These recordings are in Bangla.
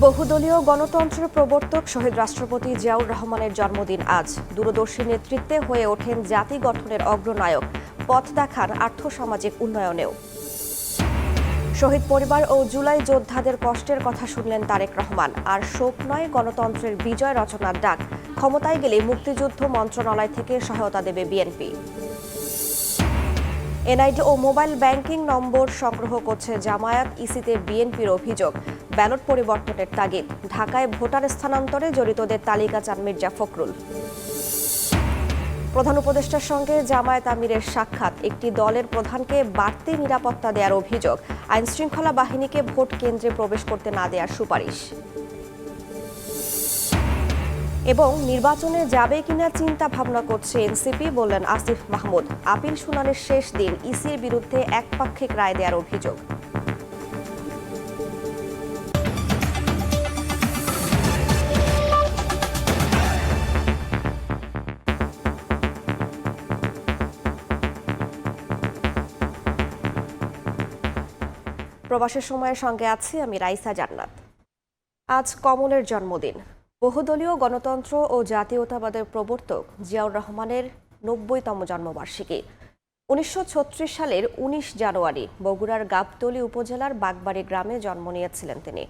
বহুদলীয় গণতন্ত্রের প্রবর্তক শহীদ রাষ্ট্রপতি জিয়াউর রহমানের জন্মদিন আজ। দূরদর্শী নেতৃত্বে হয়ে ওঠেন জাতি গঠনের অগ্রনায়ক, পথ দেখান আর্থসামাজিক উন্নয়নেও। শহীদ পরিবার ও জুলাই যোদ্ধাদের কষ্টের কথা শুনলেন তারেক রহমান। আর শোক নয়, গণতন্ত্রের বিজয় রচনার ডাক। ক্ষমতায় গেলে মুক্তিযুদ্ধ মন্ত্রণালয় থেকে সহায়তা দেবে বিএনপি। এনআইডি ও মোবাইল ব্যাংকিং নম্বর সংগ্রহ করছে জামায়াত, ইসিতে বিএনপির অভিযোগ। ব্যালট পরিবর্তনের তাগিদ। ঢাকায় ভোটার স্থানান্তরে জড়িতদের তালিকা চান মির্জা ফখরুল। প্রধান উপদেষ্টার সঙ্গে জামায়াত আমিরের সাক্ষাৎ। একটি দলের প্রধানকে বাড়তি নিরাপত্তা দেওয়ার অভিযোগ। আইনশৃঙ্খলা বাহিনীকে ভোট কেন্দ্রে প্রবেশ করতে না দেওয়ার সুপারিশ। এবং নির্বাচনে যাবে কিনা চিন্তা ভাবনা করছে এনসিপি, বললেন আসিফ মাহমুদ। আপিল শুনানির শেষ দিন, ইসির বিরুদ্ধে একপাক্ষিক রায় দেওয়ার অভিযোগ। প্রবাসের সময়ের সঙ্গে আছি আমি রাইসা জান্নাত। আজ কমলের জন্মদিন। বহুদলীয় গণতন্ত্র ও জাতীয়তাবাদের প্রবর্তক জিয়াউর রহমানের ৯০তম জন্মবার্ষিকী। ১৯৩৬ সালের ১৯ জানুয়ারি বগুড়ার গাবতলী উপজেলার বাগবাড়ি গ্রামে জন্ম নিয়েছিলেন তিনি।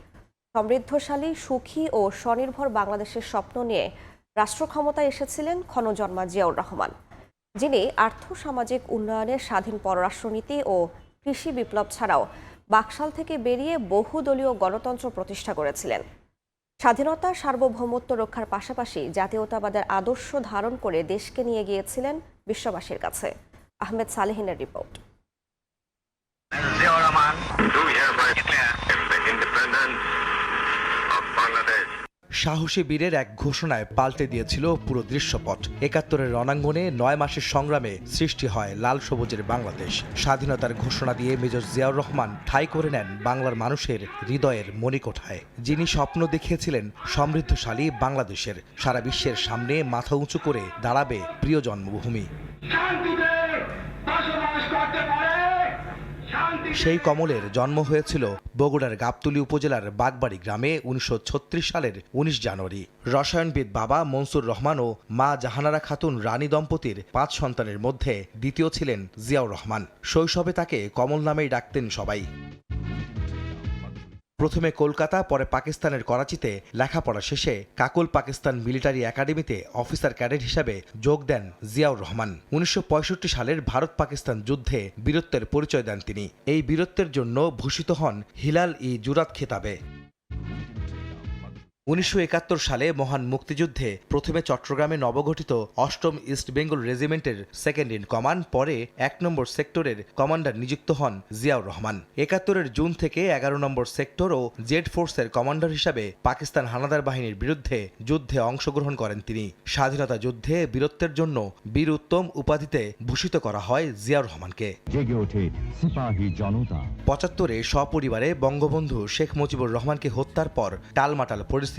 সমৃদ্ধশালী, সুখী ও স্বনির্ভর বাংলাদেশের স্বপ্ন নিয়ে রাষ্ট্র ক্ষমতায় এসেছিলেন ক্ষণজন্মা জিয়াউর রহমান, যিনি আর্থসামাজিক উন্নয়নের স্বাধীন পররাষ্ট্রনীতি ও কৃষি বিপ্লব ছাড়াও বাকশাল থেকে বেরিয়ে বহুদলীয় গণতন্ত্র প্রতিষ্ঠা করেছিলেন। স্বাধীনতা, সার্বভৌমত্ব রক্ষার পাশাপাশি জাতীয়তাবাদের আদর্শ ধারণ করে দেশকে নিয়ে গিয়েছিলেন বিশ্ববাসীর কাছে। আহমেদ সালেহিনের রিপোর্ট। সাহসী বীরের এক ঘোষণায় পাল্টে দিয়েছিল পুরো দৃশ্যপট। ৭১-এর রণাঙ্গনে ৯ মাসের সংগ্রামে সৃষ্টি হয় লাল সবুজের বাংলাদেশ। স্বাধীনতার ঘোষণা দিয়ে মেজর জিয়াউর রহমান ঠাঁই করে নেন বাংলার মানুষের হৃদয়ের মণিকোঠায়। যিনি স্বপ্ন দেখিয়েছিলেন সমৃদ্ধশালী বাংলাদেশের, সারা বিশ্বের সামনে মাথা উঁচু করে দাঁড়াবে প্রিয় জন্মভূমি। সেই কমলের জন্ম হয়েছিল বগুড়ার গাবতলী উপজেলার বাগবাড়ি গ্রামে ১৯৩৬ সালের ১৯ জানুয়ারি। রসায়নবিদ বাবা মনসুর রহমান ও মা জাহানারা খাতুন রানী দম্পতির ৫ সন্তানের মধ্যে দ্বিতীয় ছিলেন জিয়াউর রহমান। শৈশবে তাকে কমল নামেই ডাকতেন সবাই। প্রথমে কলকাতা, পরে পাকিস্তানের করাচিতে লেখাপড়া শেষে কাকুল পাকিস্তান মিলিটারি একাডেমিতে অফিসার ক্যাডেট হিসাবে যোগ দেন জিয়াউর রহমান। ১৯৬৫ সালের ভারত পাকিস্তান যুদ্ধে বীরত্বের পরিচয় দেন তিনি। এই বীরত্বের জন্য ভূষিত হন হিলাল-ই-জুরাত খেতাবে। ১৯৭১ সালে মহান মুক্তিযুদ্ধে প্রথমে চট্টগ্রামে নবগঠিত ৮ম ইস্ট বেঙ্গল রেজিমেন্টের সেকেন্ড ইন কমান্ড, পরে ১ নম্বর সেক্টরের কমান্ডার নিযুক্ত হন জিয়াউর রহমান। ৭১-এর জুন থেকে ১১ নম্বর সেক্টর ও জেড ফোর্সের কমান্ডার হিসাবে পাকিস্তান হানাদার বাহিনীর বিরুদ্ধে যুদ্ধে অংশগ্রহণ করেন তিনি। স্বাধীনতা যুদ্ধে বীরত্বের জন্য বীর উত্তম উপাধিতে ভূষিত করা হয় জিয়াউর রহমানকে। ৭৫-এ সপরিবারে বঙ্গবন্ধু শেখ মুজিবুর রহমানকে হত্যার পর টালমাটাল পরিস্থিতিতে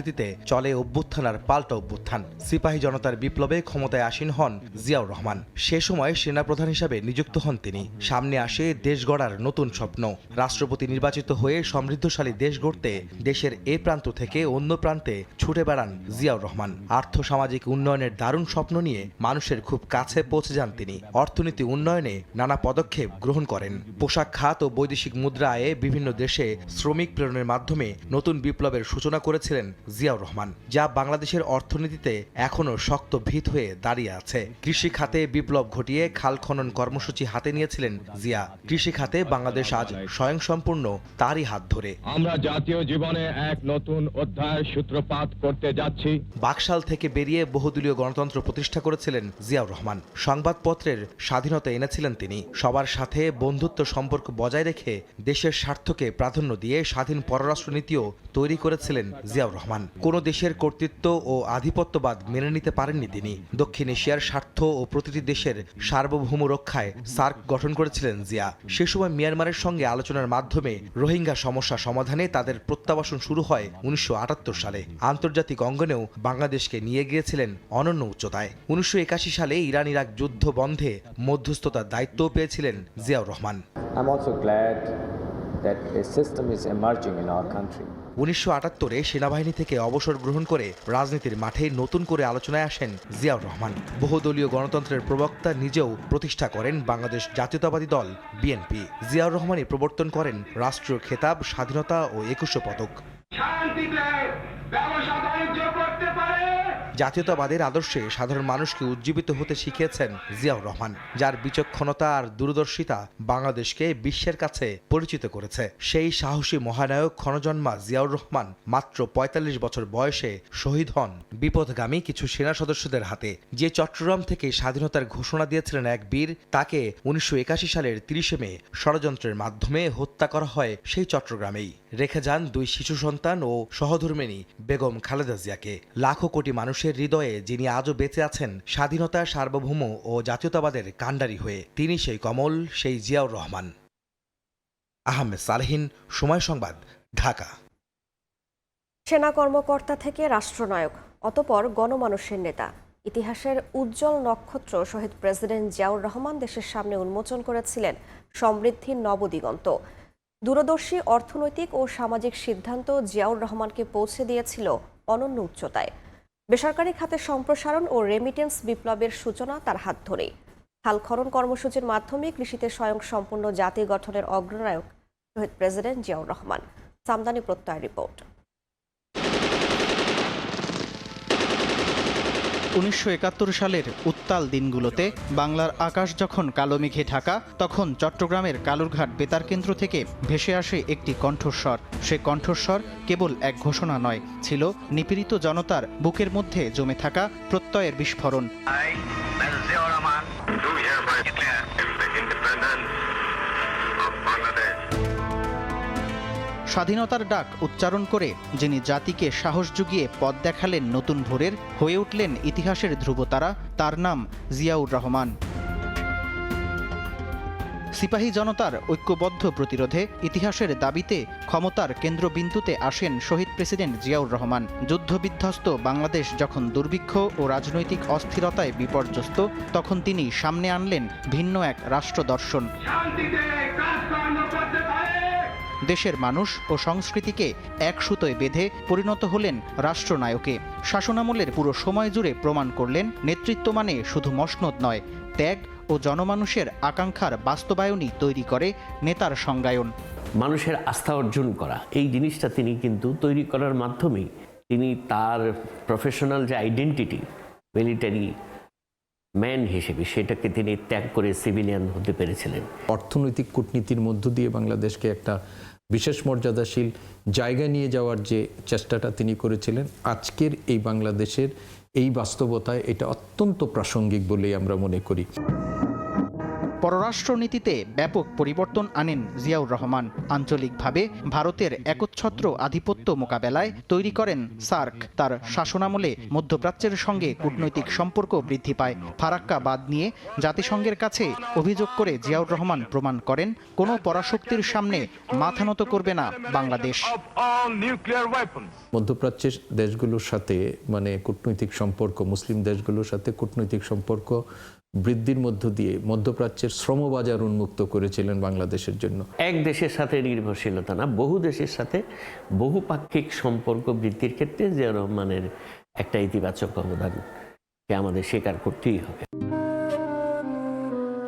চলে অভ্যুত্থান আর পাল্টা অভ্যুত্থান। সিপাহী জনতার বিপ্লবে ক্ষমতায় আসীন হন জিয়াউর রহমান। সে সময় সেনাপ্রধান হিসাবে নিযুক্ত হন তিনি। সামনে আসে দেশ গড়ার নতুন স্বপ্ন। রাষ্ট্রপতি নির্বাচিত হয়ে সমৃদ্ধশালী দেশ গড়তে দেশের এ প্রান্ত থেকে অন্য প্রান্তে ছুটে বেড়ান জিয়াউর রহমান। আর্থসামাজিক উন্নয়নের দারুণ স্বপ্ন নিয়ে মানুষের খুব কাছে পৌঁছে যান তিনি। অর্থনীতি উন্নয়নে নানা পদক্ষেপ গ্রহণ করেন। পোশাক খাত ও বৈদেশিক মুদ্রা আয়ে বিভিন্ন দেশে শ্রমিক প্রেরণের মাধ্যমে নতুন বিপ্লবের সূচনা করেছিলেন জিয়াউর রহমান, যা বাংলাদেশের অর্থনীতিতে এখনও শক্ত ভিত হয়ে দাঁড়িয়ে আছে। কৃষি খাতে বিপ্লব ঘটিয়ে খাল খনন কর্মসূচি হাতে নিয়েছিলেন জিয়া। কৃষি খাতে বাংলাদেশ আজ স্বয়ংসম্পূর্ণ তারই হাত ধরে। আমরা জাতীয় জীবনে এক নতুন অধ্যায়ের সূত্রপাত করতে যাচ্ছি। বাকশাল থেকে বেরিয়ে বহুদলীয় গণতন্ত্র প্রতিষ্ঠা করেছিলেন জিয়াউর রহমান। সংবাদপত্রের স্বাধীনতা এনেছিলেন তিনি। সবার সাথে বন্ধুত্ব সম্পর্ক বজায় রেখে দেশের স্বার্থকে প্রাধান্য দিয়ে স্বাধীন পররাষ্ট্রনীতিও তৈরি করেছিলেন জিয়াউর রহমান। কোন দেশের কর্তৃত্ব ও আধিপত্যবাদ মেনে নিতে পারেননি তিনি। দক্ষিণ এশিয়ার স্বার্থ ও প্রতিটি দেশের সার্বভৌম রক্ষায় সার্ক গঠন করেছিলেন জিয়া। সে সময় মিয়ানমারের সঙ্গে আলোচনার মাধ্যমে রোহিঙ্গা সমস্যা সমাধানে তাদের প্রত্যাবাসন শুরু হয় ১৯৭৮ সালে। আন্তর্জাতিক অঙ্গনেও বাংলাদেশকে নিয়ে গিয়েছিলেন অনন্য উচ্চতায়। ১৯৮১ সালে ইরান ইরাক যুদ্ধ বন্ধে মধ্যস্থতার দায়িত্বও পেয়েছিলেন Ziaur Rahman. I'm also glad that a system is emerging in our country 1978-এ সেনাবাহিনী থেকে অবসর গ্রহণ করে রাজনীতির মাঠে নতুন করে আলোচনায় আসেন জিয়াউর রহমান। বহুদলীয় গণতন্ত্রের প্রবক্তা, নিজেও প্রতিষ্ঠা করেন বাংলাদেশ জাতীয়তাবাদী দল বিএনপি। জিয়াউর রহমানই প্রবর্তন করেন রাষ্ট্রীয় খেতাব, স্বাধীনতা ও 21 পদক। জাতীয়তাবাদের আদর্শে সাধারণ মানুষকে উজ্জীবিত হতে শিখিয়েছেন জিয়াউর রহমান, যার বিচক্ষণতা আর দূরদর্শিতা বাংলাদেশকে বিশ্বের কাছে পরিচিত করেছে। সেই সাহসী মহানায়ক ক্ষণজন্মা জিয়াউর রহমান মাত্র ৪৫ বছর বয়সে শহীদ হন বিপথগামী কিছু সেনা সদস্যদের হাতে। যে চট্টগ্রাম থেকে স্বাধীনতার ঘোষণা দিয়েছিলেন এক বীর, তাকে 1981 সালের 30 মে ষড়যন্ত্রের মাধ্যমে হত্যা করা হয় সেই চট্টগ্রামেই। রেখে যান 2 শিশু সন্তান ও সহধর্মিণী বেগম খালেদা জিয়াকে। লাখো কোটি মানুষের হৃদয়ে যিনি আজও বেঁচে আছেন স্বাধীনতা, সার্বভৌম ও জাতীয়তাবাদের কাণ্ডারি হয়ে, তিনি সেই কমল, সেই জিয়াউর রহমান। আহমেদ সালেহীন, সময় সংবাদ, ঢাকা। সেনা কর্মকর্তা থেকে রাষ্ট্রনায়ক, অতপর গণমানুষের নেতা, ইতিহাসের উজ্জ্বল নক্ষত্র শহীদ প্রেসিডেন্ট জিয়াউর রহমান দেশের সামনে উন্মোচন করেছিলেন সমৃদ্ধির নবদিগন্ত। দূরদর্শী অর্থনৈতিক ও সামাজিক সিদ্ধান্ত জিয়াউর রহমানকে পৌঁছে দিয়েছিল অনন্য উচ্চতায়। বেসরকারি খাতের সম্প্রসারণ ও রেমিটেন্স বিপ্লবের সূচনা তার হাত ধরেই। খাল খনন কর্মসূচির মাধ্যমে কৃষিতে স্বয়ংসম্পূর্ণ জাতি গঠনের অগ্রনায়ক শহীদ প্রেসিডেন্ট জিয়াউর রহমান। সামদানি প্রত্যয় রিপোর্ট। 1971 সালের উত্তাল দিনগুলোতে বাংলার আকাশ যখন কালো মেঘে ঢাকা, তখন চট্টগ্রামের কালুরঘাট বেতার কেন্দ্র থেকে ভেসে আসে একটি কণ্ঠস্বর। সে কণ্ঠস্বর কেবল এক ঘোষণা নয়, ছিল নিপীড়িত জনতার বুকের মধ্যে জমে থাকা প্রত্যয়ের বিস্ফোরণ। স্বাধীনতার ডাক উচ্চারণ করে যিনি জাতিকে সাহস জুগিয়ে পথ দেখালেন নতুন ভোরের, হয়ে উঠলেন ইতিহাসের ধ্রুবতারা, তার নাম জিয়াউর রহমান। সিপাহী জনতার ঐক্যবদ্ধ প্রতিরোধে, ইতিহাসের দাবিতে ক্ষমতার কেন্দ্রবিন্দুতে আসেন শহীদ প্রেসিডেন্ট জিয়াউর রহমান। যুদ্ধবিধ্বস্ত বাংলাদেশ যখন দুর্ভিক্ষ ও রাজনৈতিক অস্থিরতায় বিপর্যস্ত, তখন তিনি সামনে আনলেন ভিন্ন এক রাষ্ট্র দর্শন। দেশের মানুষ ও সংস্কৃতিকে এক সুতোয় বেঁধে পরিণত হলেন রাষ্ট্রনায়কে। শাসনামলের পুরো সময় জুড়ে প্রমাণ করলেন নেতৃত্ব মানে শুধু মসনদ নয়, ত্যাগ ও জনমানুষের আকাঙ্ক্ষার বাস্তবায়নই তৈরি করে নেতার সংজ্ঞায়ন। মানুষের আস্থা অর্জন করা, এই জিনিসটা তিনি কিন্তু তৈরি করার মাধ্যমেই তিনি তার প্রফেশনাল যে আইডেন্টিটি, মিলিটারি ম্যান হিসেবে, সেটাকে তিনি ত্যাগ করে সিভিলিয়ান হতে পেরেছিলেন। অর্থনৈতিক কূটনীতির মধ্য দিয়ে বাংলাদেশকে একটা বিশেষ মর্যাদাশীল জায়গায় নিয়ে যাওয়ার যে চেষ্টাটা তিনি করেছিলেন, আজকের এই বাংলাদেশের এই বাস্তবতায় এটা অত্যন্ত প্রাসঙ্গিক বলেই আমরা মনে করি। পররাষ্ট্রনীতিতে ব্যাপক পরিবর্তন আনেন জিয়াউর রহমান। আঞ্চলিকভাবে ভারতের একচ্ছত্র আধিপত্য মোকাবেলায় তৈরি করেন সার্ক। তার শাসনামলে মধ্যপ্রাচ্যের সঙ্গে কূটনৈতিক সম্পর্ক বৃদ্ধি পায়। ফারাক্কা বাদ নিয়ে জাতিসংঘের কাছে অভিযোগ করে জিয়াউর রহমান প্রমাণ করেন, কোনো পরাশক্তির সামনে মাথা নত করবে না বাংলাদেশ। মধ্যপ্রাচ্যের দেশগুলোর সাথে কূটনৈতিক সম্পর্ক, মুসলিম দেশগুলোর সাথে কূটনৈতিক সম্পর্ক বৃদ্ধির মধ্য দিয়ে মধ্যপ্রাচ্যের শ্রমবাজার উন্মুক্ত করেছিলেন বাংলাদেশের জন্য। এক দেশের সাথে নির্ভরশীলতা না, বহু দেশের সাথে বহুপাক্ষিক সম্পর্ক বৃদ্ধির ক্ষেত্রে জিয়াউর রহমানের একটা ইতিবাচক অবদানকে আমাদের স্বীকার করতেই হবে।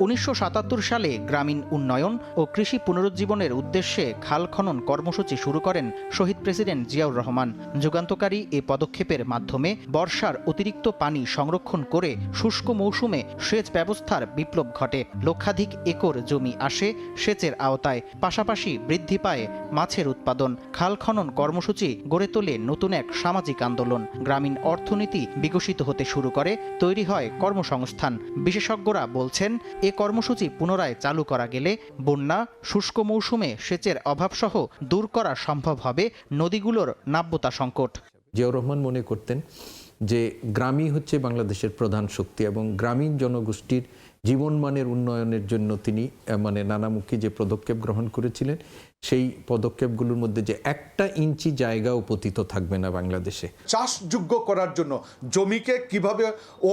1977 সালে গ্রামীণ উন্নয়ন ও কৃষি পুনরুজ্জীবনের উদ্দেশ্যে খাল খনন কর্মসূচি শুরু করেন শহীদ প্রেসিডেন্ট জিয়াউর রহমান। যুগান্তকারী এ পদক্ষেপের মাধ্যমে বর্ষার অতিরিক্ত পানি সংরক্ষণ করে শুষ্ক মৌসুমে সেচ ব্যবস্থার বিপ্লব ঘটে। লক্ষাধিক একর জমি আসে সেচের আওতায়। পাশাপাশি বৃদ্ধি পায় মাছের উৎপাদন। খাল খনন কর্মসূচি গড়ে তোলে নতুন এক সামাজিক আন্দোলন। গ্রামীণ অর্থনীতি বিকশিত হতে শুরু করে, তৈরি হয় কর্মসংস্থান। বিশেষজ্ঞরা বলছেন, এ কর্মসূচি পুনরায় চালু করা গেলে বন্যা, শুষ্ক মৌসুমে সেচের অভাবসহ দূর করা সম্ভব হবে নদীগুলোর নাব্যতা সংকট। জিয়াউর রহমান মনে করতেন যে গ্রামই হচ্ছে বাংলাদেশের প্রধান শক্তি এবং গ্রামীণ জনগোষ্ঠীর জীবনমানের উন্নয়নের জন্য তিনি নানামুখী যে পদক্ষেপ গ্রহণ করেছিলেন, সেই পদক্ষেপগুলোর মধ্যে যে 1 ইঞ্চি জায়গাও পতিত থাকবে না বাংলাদেশে। চাষযোগ্য করার জন্য জমিকে কিভাবে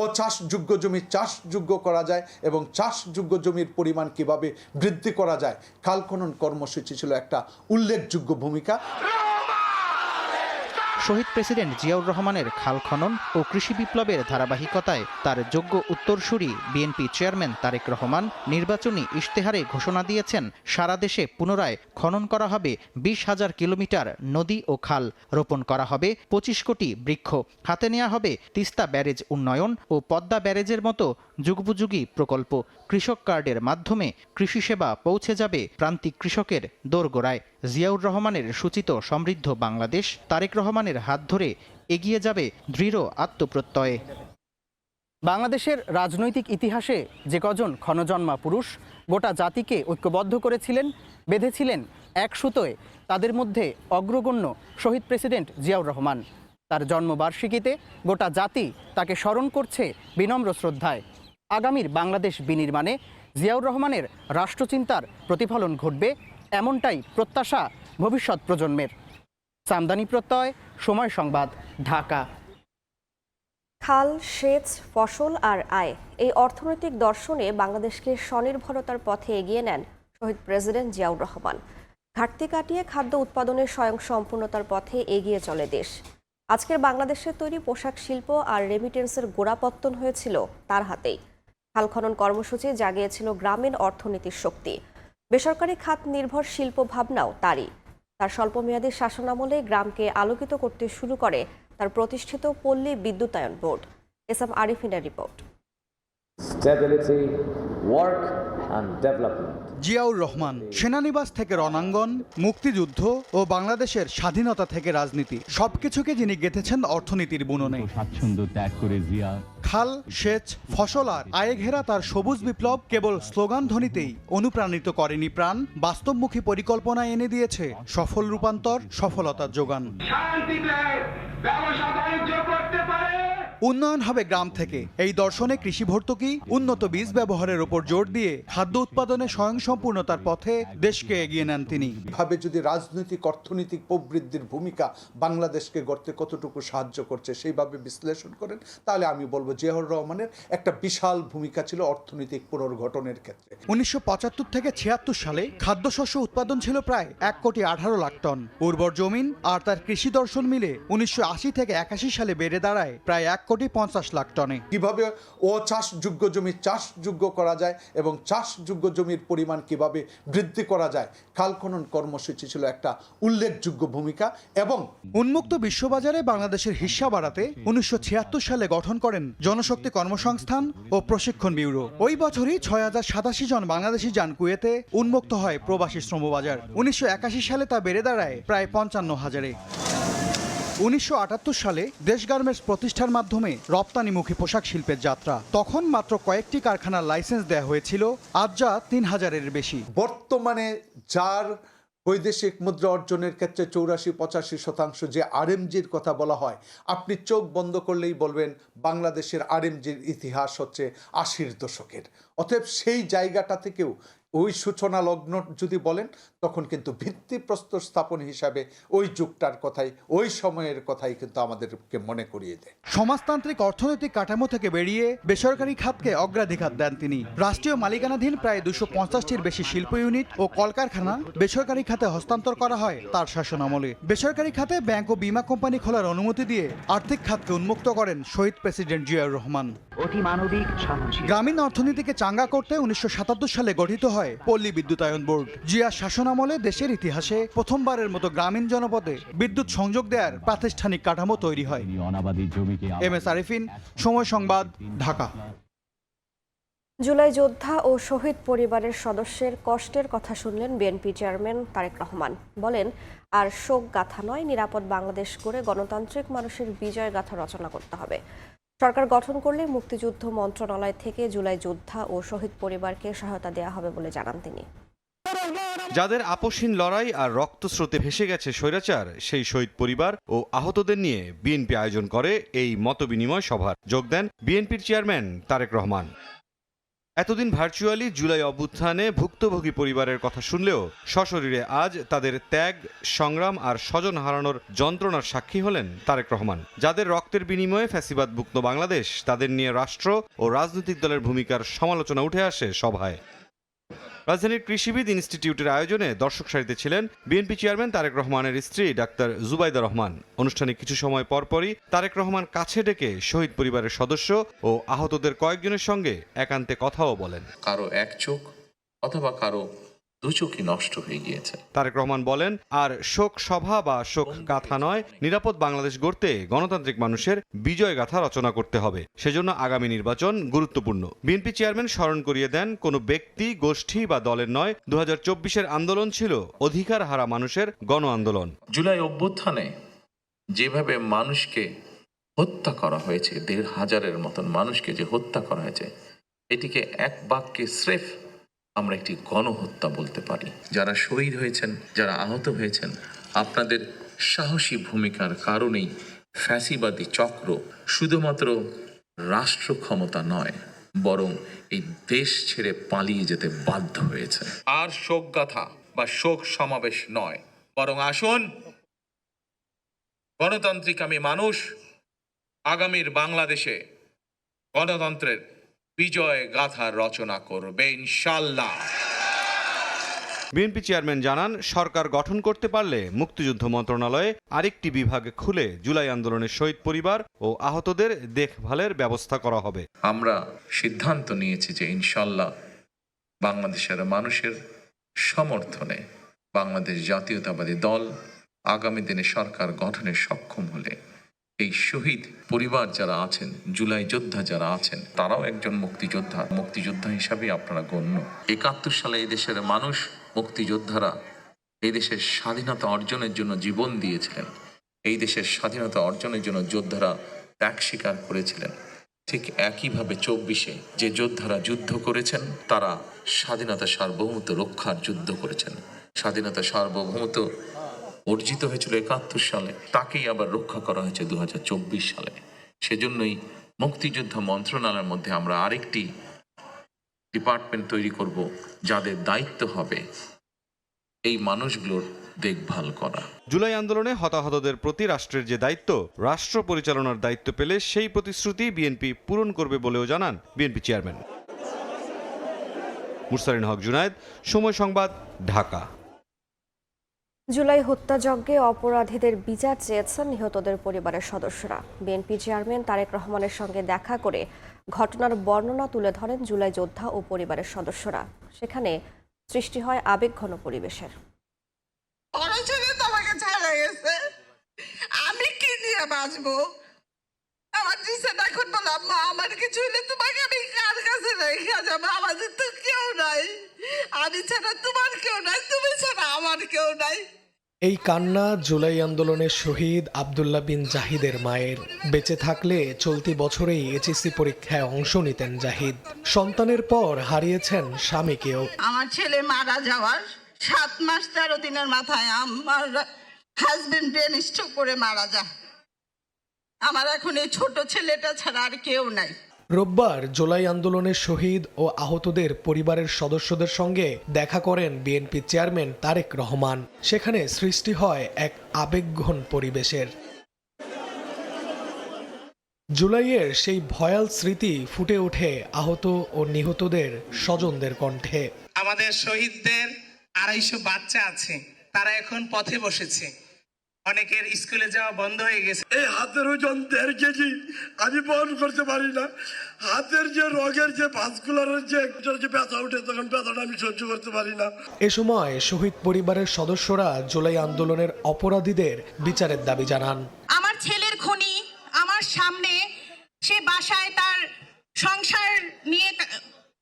অচাষযোগ্য জমি চাষযোগ্য করা যায় এবং চাষযোগ্য জমির পরিমাণ কিভাবে বৃদ্ধি করা যায়, খাল খনন কর্মসূচি ছিল একটা উল্লেখযোগ্য ভূমিকা। শহীদ প্রেসিডেন্ট জিয়াউর রহমানের খাল খনন ও কৃষি বিপ্লবের ধারাবাহিকতায় তার যোগ্য উত্তরসূরি বিএনপি চেয়ারম্যান তারেক রহমান নির্বাচনী ইশতেহারে ঘোষণা দিয়েছেন সারা দেশে পুনরায় খনন করা হবে 20,000 কিলোমিটার নদী ও খাল, রোপণ করা হবে 25 কোটি বৃক্ষ, হাতে নেওয়া হবে তিস্তা ব্যারেজ উন্নয়ন ও পদ্মা ব্যারেজের মতো যুগোপযোগী প্রকল্প। কৃষক কার্ডের মাধ্যমে কৃষি সেবা পৌঁছে যাবে প্রান্তিক কৃষকের দোরগোড়ায়। জিয়াউর রহমানের সূচিত সমৃদ্ধ বাংলাদেশ তারেক রহমানের হাত ধরে এগিয়ে যাবে দৃঢ় আত্মপ্রত্যয়ে। বাংলাদেশের রাজনৈতিক ইতিহাসে যে কজন ক্ষণজন্মা পুরুষ গোটা জাতিকে ঐক্যবদ্ধ করেছিলেন, বেঁধেছিলেন এক সুতোয়, তাদের মধ্যে অগ্রগণ্য শহীদ প্রেসিডেন্ট জিয়াউর রহমান। তার জন্মবার্ষিকীতে গোটা জাতি তাকে স্মরণ করছে বিনম্র শ্রদ্ধায়। আগামীর বাংলাদেশ বিনির্মাণে জিয়াউর রহমানের রাষ্ট্রচিন্তার প্রতিফলন ঘটবে, এমনটাই প্রত্যাশা ভবিষ্যৎ প্রজন্মের। সামদানি প্রত্যয়, সময় সংবাদ, ঢাকা। খাল, সেচ, ফসল আর আয়, এই অর্থনৈতিক দর্শনে বাংলাদেশকে স্বনির্ভরতার পথে এগিয়ে নেন শহীদ প্রেসিডেন্ট জিয়াউর রহমান। ঘাটতি কাটিয়ে খাদ্য উৎপাদনের স্বয়ংসম্পূর্ণতার পথে এগিয়ে চলে দেশ। আজকের বাংলাদেশের তৈরি পোশাক শিল্প আর রেমিটেন্সের গোড়াপত্তন হয়েছিল তার হাতেই। খাল খনন কর্মসূচি জাগিয়েছিল গ্রামীণ অর্থনীতির শক্তি। বেসরকারি খাত নির্ভর শিল্প ভাবনাও তারই। তার স্বল্পমেয়াদী শাসনামলে গ্রামকে আলোকিত করতে শুরু করে তার প্রতিষ্ঠিত পল্লী বিদ্যুতায়ন বোর্ড। এসএম আরিফিনের রিপোর্ট। Stability, work and development. Ziaur Rahman সেনানিবাস থেকে রণাঙ্গন, মুক্তিযুদ্ধ ও বাংলাদেশের স্বাধীনতা থেকে রাজনীতি, সবকিছুকে যিনি গেঁথেছেন অর্থনীতির বুননে। স্বাচ্ছন্দ্য ত্যাগ করে জিয়া খাল, সেচ, ফসল আর আয়ে ঘেরা তার সবুজ বিপ্লব কেবল স্লোগান ধ্বনিতেই অনুপ্রাণিত করেনি প্রাণ, বাস্তবমুখী পরিকল্পনা এনে দিয়েছে সফল রূপান্তর, সফলতার যোগান। উন্নয়ন হবে গ্রাম থেকে, এই দর্শনে কৃষি ভর্তুকি, উন্নত বীজ ব্যবহারের উপর জোর দিয়ে খাদ্য উৎপাদনে স্বয়ংসম্পূর্ণতার পথে দেশকে এগিয়ে নেন তিনি। ভাবে যদি রাজনৈতিক অর্থনৈতিক প্রবৃদ্ধির ভূমিকা বাংলাদেশকে গড়তে কতটুকু সাহায্য করছে সেইভাবে বিশ্লেষণ করেন, তাহলে আমি বলবো জিয়াউর রহমানের একটা বিশাল ভূমিকা ছিল অর্থনৈতিক পুনর্গঠনের ক্ষেত্রে। 1975 থেকে 76 সালে খাদ্যশস্য উৎপাদন ছিল প্রায় 1,18,00,000 টন। উর্বর জমিন আর তার কৃষি দর্শন মিলে 1980 থেকে 81 সালে বেড়ে দাঁড়ায় প্রায় 1,50,00,000 টনে। কিভাবে চাষযোগ্য জমি চাষযোগ্য করা যায় এবং চাষযোগ্য জমির পরিমাণ কিভাবে বৃদ্ধি করা যায়, খাল খনন কর্মসূচি ছিল একটা উল্লেখযোগ্য ভূমিকা। এবং উন্মুক্ত বিশ্ববাজারে বাংলাদেশের হিস্সা বাড়াতে 1976 সালে গঠন করেন জনশক্তি কর্মসংস্থান ও প্রশিক্ষণ ব্যুরো। ওই বছরই 6,087 জন বাংলাদেশি যান কুয়েতে, উন্মুক্ত হয় প্রবাসী শ্রমবাজার। 1981 সালে তা বেড়ে দাঁড়ায় প্রায় 55,000-এ। 1978 সালে দেশ গার্মেন্টস প্রতিষ্ঠার মাধ্যমে রপ্তানিমুখী পোশাক শিল্পের যাত্রা। তখন মাত্র কয়েকটি কারখানার লাইসেন্স দেওয়া হয়েছিল, আজ যা 3,000-এর বেশি। বর্তমানে যার বৈদেশিক মুদ্রা অর্জনের ক্ষেত্রে 84-85% যে আরএমজির কথা বলা হয়, আপনি চোখ বন্ধ করলেই বলবেন বাংলাদেশের আরএমজির ইতিহাস হচ্ছে 80-র দশকের। অতএব সেই জায়গাটা থেকেও ওই সূচনা লগ্ন যদি বলেন, তখন কিন্তু ভিত্তিপ্রস্তর স্থাপন হিসাবে ওই যুগটার কথাই, ওই সময়ের কথাই কিন্তু আমাদেরকে মনে করিয়ে দেয়। সমাজতান্ত্রিক অর্থনৈতিক কাঠামো থেকে বেরিয়ে বেসরকারি খাতকে অগ্রাধিকার দেন তিনি। রাষ্ট্রীয় মালিকানাধীন প্রায় 250-টির বেশি শিল্প ইউনিট ও কলকারখানা বেসরকারি খাতে হস্তান্তর করা হয় তার শাসনামলে। বেসরকারি খাতে ব্যাংক ও বীমা কোম্পানি খোলার অনুমতি দিয়ে আর্থিক খাতকে উন্মুক্ত করেন শহীদ প্রেসিডেন্ট জিয়াউর রহমান। গ্রামীণ অর্থনীতিকে চাঙ্গা করতে 1977 সালে গঠিত হয় পল্লী বিদ্যুতায়ন বোর্ড। জিয়া শাসনামলে দেশের ইতিহাসে প্রথমবারের মতো গ্রামীণ জনপদে বিদ্যুৎ সংযোগ দেওয়ার প্রাতিষ্ঠানিক কাঠামো তৈরি হয়। এমএস আরিফিন, সময় সংবাদ, ঢাকা। জুলাই যোদ্ধা ও শহীদ পরিবারের সদস্যের কষ্টের কথা শুনলেন বিএনপি চেয়ারম্যান তারেক রহমান। বলেন, আর শোক গাথা নয়, নিরাপদ বাংলাদেশ গড়ে গণতান্ত্রিক মানুষের বিজয় গাথা রচনা করতে হবে। সরকার গঠন করলে মুক্তিযুদ্ধ মন্ত্রণালয় থেকে জুলাই যোদ্ধা ও শহীদ পরিবারকে সহায়তা দেওয়া হবে বলে জানান তিনি। যাদের আপসহীন লড়াই আর রক্তস্রোতে ভেসে গেছে স্বৈরাচার, সেই শহীদ পরিবার ও আহতদের নিয়ে বিএনপি আয়োজন করে এই মতবিনিময় সভার। যোগ দেন বিএনপির চেয়ারম্যান তারেক রহমান। এতদিন ভার্চুয়ালি জুলাই অভ্যুত্থানে ভুক্তভোগী পরিবারের কথা শুনলেও সশরীরে আজ তাদের ত্যাগ, সংগ্রাম আর স্বজন হারানোর যন্ত্রণার সাক্ষী হলেন তারেক রহমান। যাদের রক্তের বিনিময়ে ফ্যাসিবাদ মুক্ত বাংলাদেশ, তাদের নিয়ে রাষ্ট্র ও রাজনৈতিক দলের ভূমিকার সমালোচনা উঠে আসে সভায়। রাজধানীর কৃষিবিদ ইনস্টিটিউটের আয়োজনে দর্শক সারিতে ছিলেন বিএনপি চেয়ারম্যান তারেক রহমানের স্ত্রী ডাক্তার জুবাইদা রহমান। অনুষ্ঠানে কিছু সময় পরপরই তারেক রহমান কাছে ডেকে শহীদ পরিবারের সদস্য ও আহতদের কয়েকজনের সঙ্গে একান্তে কথাও বলেন। কারো এক চোখ অথবা কারো দু চোখই নষ্ট হয়ে গিয়েছে। তারেক রহমান বলেন, আর শোক সভা বা শোক গাথা নয়, নিরাপদ বাংলাদেশ গড়তে গণতান্ত্রিক মানুষের বিজয় গাথা রচনা করতে হবে। সেজন্য আগামী নির্বাচন গুরুত্বপূর্ণ। বিএনপি চেয়ারম্যান স্মরণ করিয়ে দেন, কোনো ব্যক্তি, গোষ্ঠী বা দলের নয়, 2024-এর আন্দোলন ছিল অধিকার হারা মানুষের গণ আন্দোলন। জুলাই অভ্যুত্থানে যেভাবে মানুষকে হত্যা করা হয়েছে, 1,500-এর মতন মানুষকে যে হত্যা করা হয়েছে, এটিকে এক বাক্যে স্রেফ আমরা একটি গণহত্যা বলতে পারি। যারা শহীদ হয়েছেন, যারা আহত হয়েছেন, আপনাদের সাহসী ভূমিকার কারণেই ফ্যাসিবাদী চক্র শুধুমাত্র রাষ্ট্র ক্ষমতা নয়, বরং এই দেশ ছেড়ে পালিয়ে যেতে বাধ্য হয়েছে। আর শোকগাথা বা শোক সমাবেশ নয়, বরং আসুন গণতান্ত্রিক আমি মানুষ আগামীর বাংলাদেশে গণতন্ত্রের বিজয় গাথা রচনা করবে ইনশাল্লাহ। বিএনপি চেয়ারম্যান জানান, সরকার গঠন করতে পারলে মুক্তিযুদ্ধ মন্ত্রণালয়ে আরেকটি বিভাগ খুলে জুলাই আন্দোলনের শহীদ পরিবার ও আহতদের দেখভালের ব্যবস্থা করা হবে। আমরা সিদ্ধান্ত নিয়েছি যে ইনশাল্লাহ বাংলাদেশের মানুষের সমর্থনে বাংলাদেশ জাতীয়তাবাদী দল আগামী দিনে সরকার গঠনে সক্ষম হলে এই শহীদ পরিবার যারা আছেন, জুলাই যোদ্ধা যারা আছেন, তারাও একজন মুক্তিযোদ্ধা হিসাবে আপনারা গণ্য। 71 সালে এই দেশের মানুষ, মুক্তিযোদ্ধারা এই দেশের স্বাধীনতা অর্জনের জন্য জীবন দিয়েছিলেন। এই দেশের স্বাধীনতা অর্জনের জন্য যোদ্ধারা ত্যাগ স্বীকার করেছিলেন। ঠিক একইভাবে 24-এ যে যোদ্ধারা যুদ্ধ করেছেন, তারা স্বাধীনতা সার্বভৌমত্ব রক্ষার যুদ্ধ করেছেন। স্বাধীনতা সার্বভৌমত্ব অর্জিত হয়েছিল 71 সালে, তাকেই আবার রক্ষা করা হয়েছে 2024 সালে। সেজন্যই মুক্তিযুদ্ধ মন্ত্রণালয়ের মধ্যে আমরা আরেকটি ডিপার্টমেন্ট তৈরি করব, যাদের দায়িত্ব হবে এই মানুষগুলোর দেখভাল করা। জুলাই আন্দোলনে হতাহতদের প্রতি রাষ্ট্রের যে দায়িত্ব, রাষ্ট্র পরিচালনার দায়িত্ব পেলে সেই প্রতিশ্রুতি বিএনপি পূরণ করবে বলেও জানান বিএনপি চেয়ারম্যান। মুরসালিন হক জুনায়েদ, সময় সংবাদ, ঢাকা। জুলাই হত্যাযজ্ঞে অপরাধীদের বিচার চেয়েছেন নিহতদের পরিবারের সদস্যরা। বিএনপি চেয়ারম্যান তারেক রহমানের সঙ্গে দেখা করে ঘটনার বর্ণনা তুলে ধরেন জুলাই যোদ্ধা ও পরিবারের সদস্যরা। সেখানে সৃষ্টি হয় আবেগঘন পরিবেশের। আমি কি দিয়ে বাঁচবো? আমার দিশাটা এখন বললাম, মা আমার কিছু হলে তোমাকে আমি কার কাছে রেখে যাবো? আমাদের তো কেউ নাই, আমি ছাড়া তোমার কেউ নাই, তুমি ছাড়া আমার কেউ নাই। এই কান্না জুলাই আন্দোলনের শহীদ আব্দুল্লাহ বিন জাহিদের মায়ের। বেঁচে থাকলে চলতি বছরেই এইচএসসি পরীক্ষায় অংশ নিতেন জাহিদ। সন্তানের পর হারিয়েছেন স্বামীকেও। আমার ছেলে মারা যাওয়ার 7 মাস 13 দিনের মাথায় আমার হাজবেন্ড ব্রেন স্ট্রোক করে মারা যায়। আমার এখন এই ছোট ছেলেটা ছাড়া আর কেউ নাই। রোববার জুলাই আন্দোলনের শহীদ ও আহতদের পরিবারের সদস্যদের সঙ্গে দেখা করেন বিএনপি চেয়ারম্যান তারেক রহমান। সেখানে সৃষ্টি হয় এক আবেগঘন পরিবেশের। জুলাইয়ের সেই ভয়াল স্মৃতি ফুটে ওঠে আহত ও নিহতদের স্বজনদের কণ্ঠে। আমাদের শহীদদের 250 বাচ্চা আছে, তারা এখন পথে বসেছে। অনেকের স্কুলে যাওয়া বন্ধ হয়ে গেছে। এই হাতের ওজন 1.5 কেজি আমি বহন করতে পারি না। হাতের যে রগের যে ভাস্কুলারের যে ব্যথা উঠে, তখন ব্যথাটা আমি সহ্য করতে পারি না। এ সময় শহীদ পরিবারের সদস্যরা জুলাই আন্দোলনের অপরাধীদের বিচারের দাবি জানান। আমার ছেলের খুনি আমার সামনে, সে বাসায় তার সংসার নিয়ে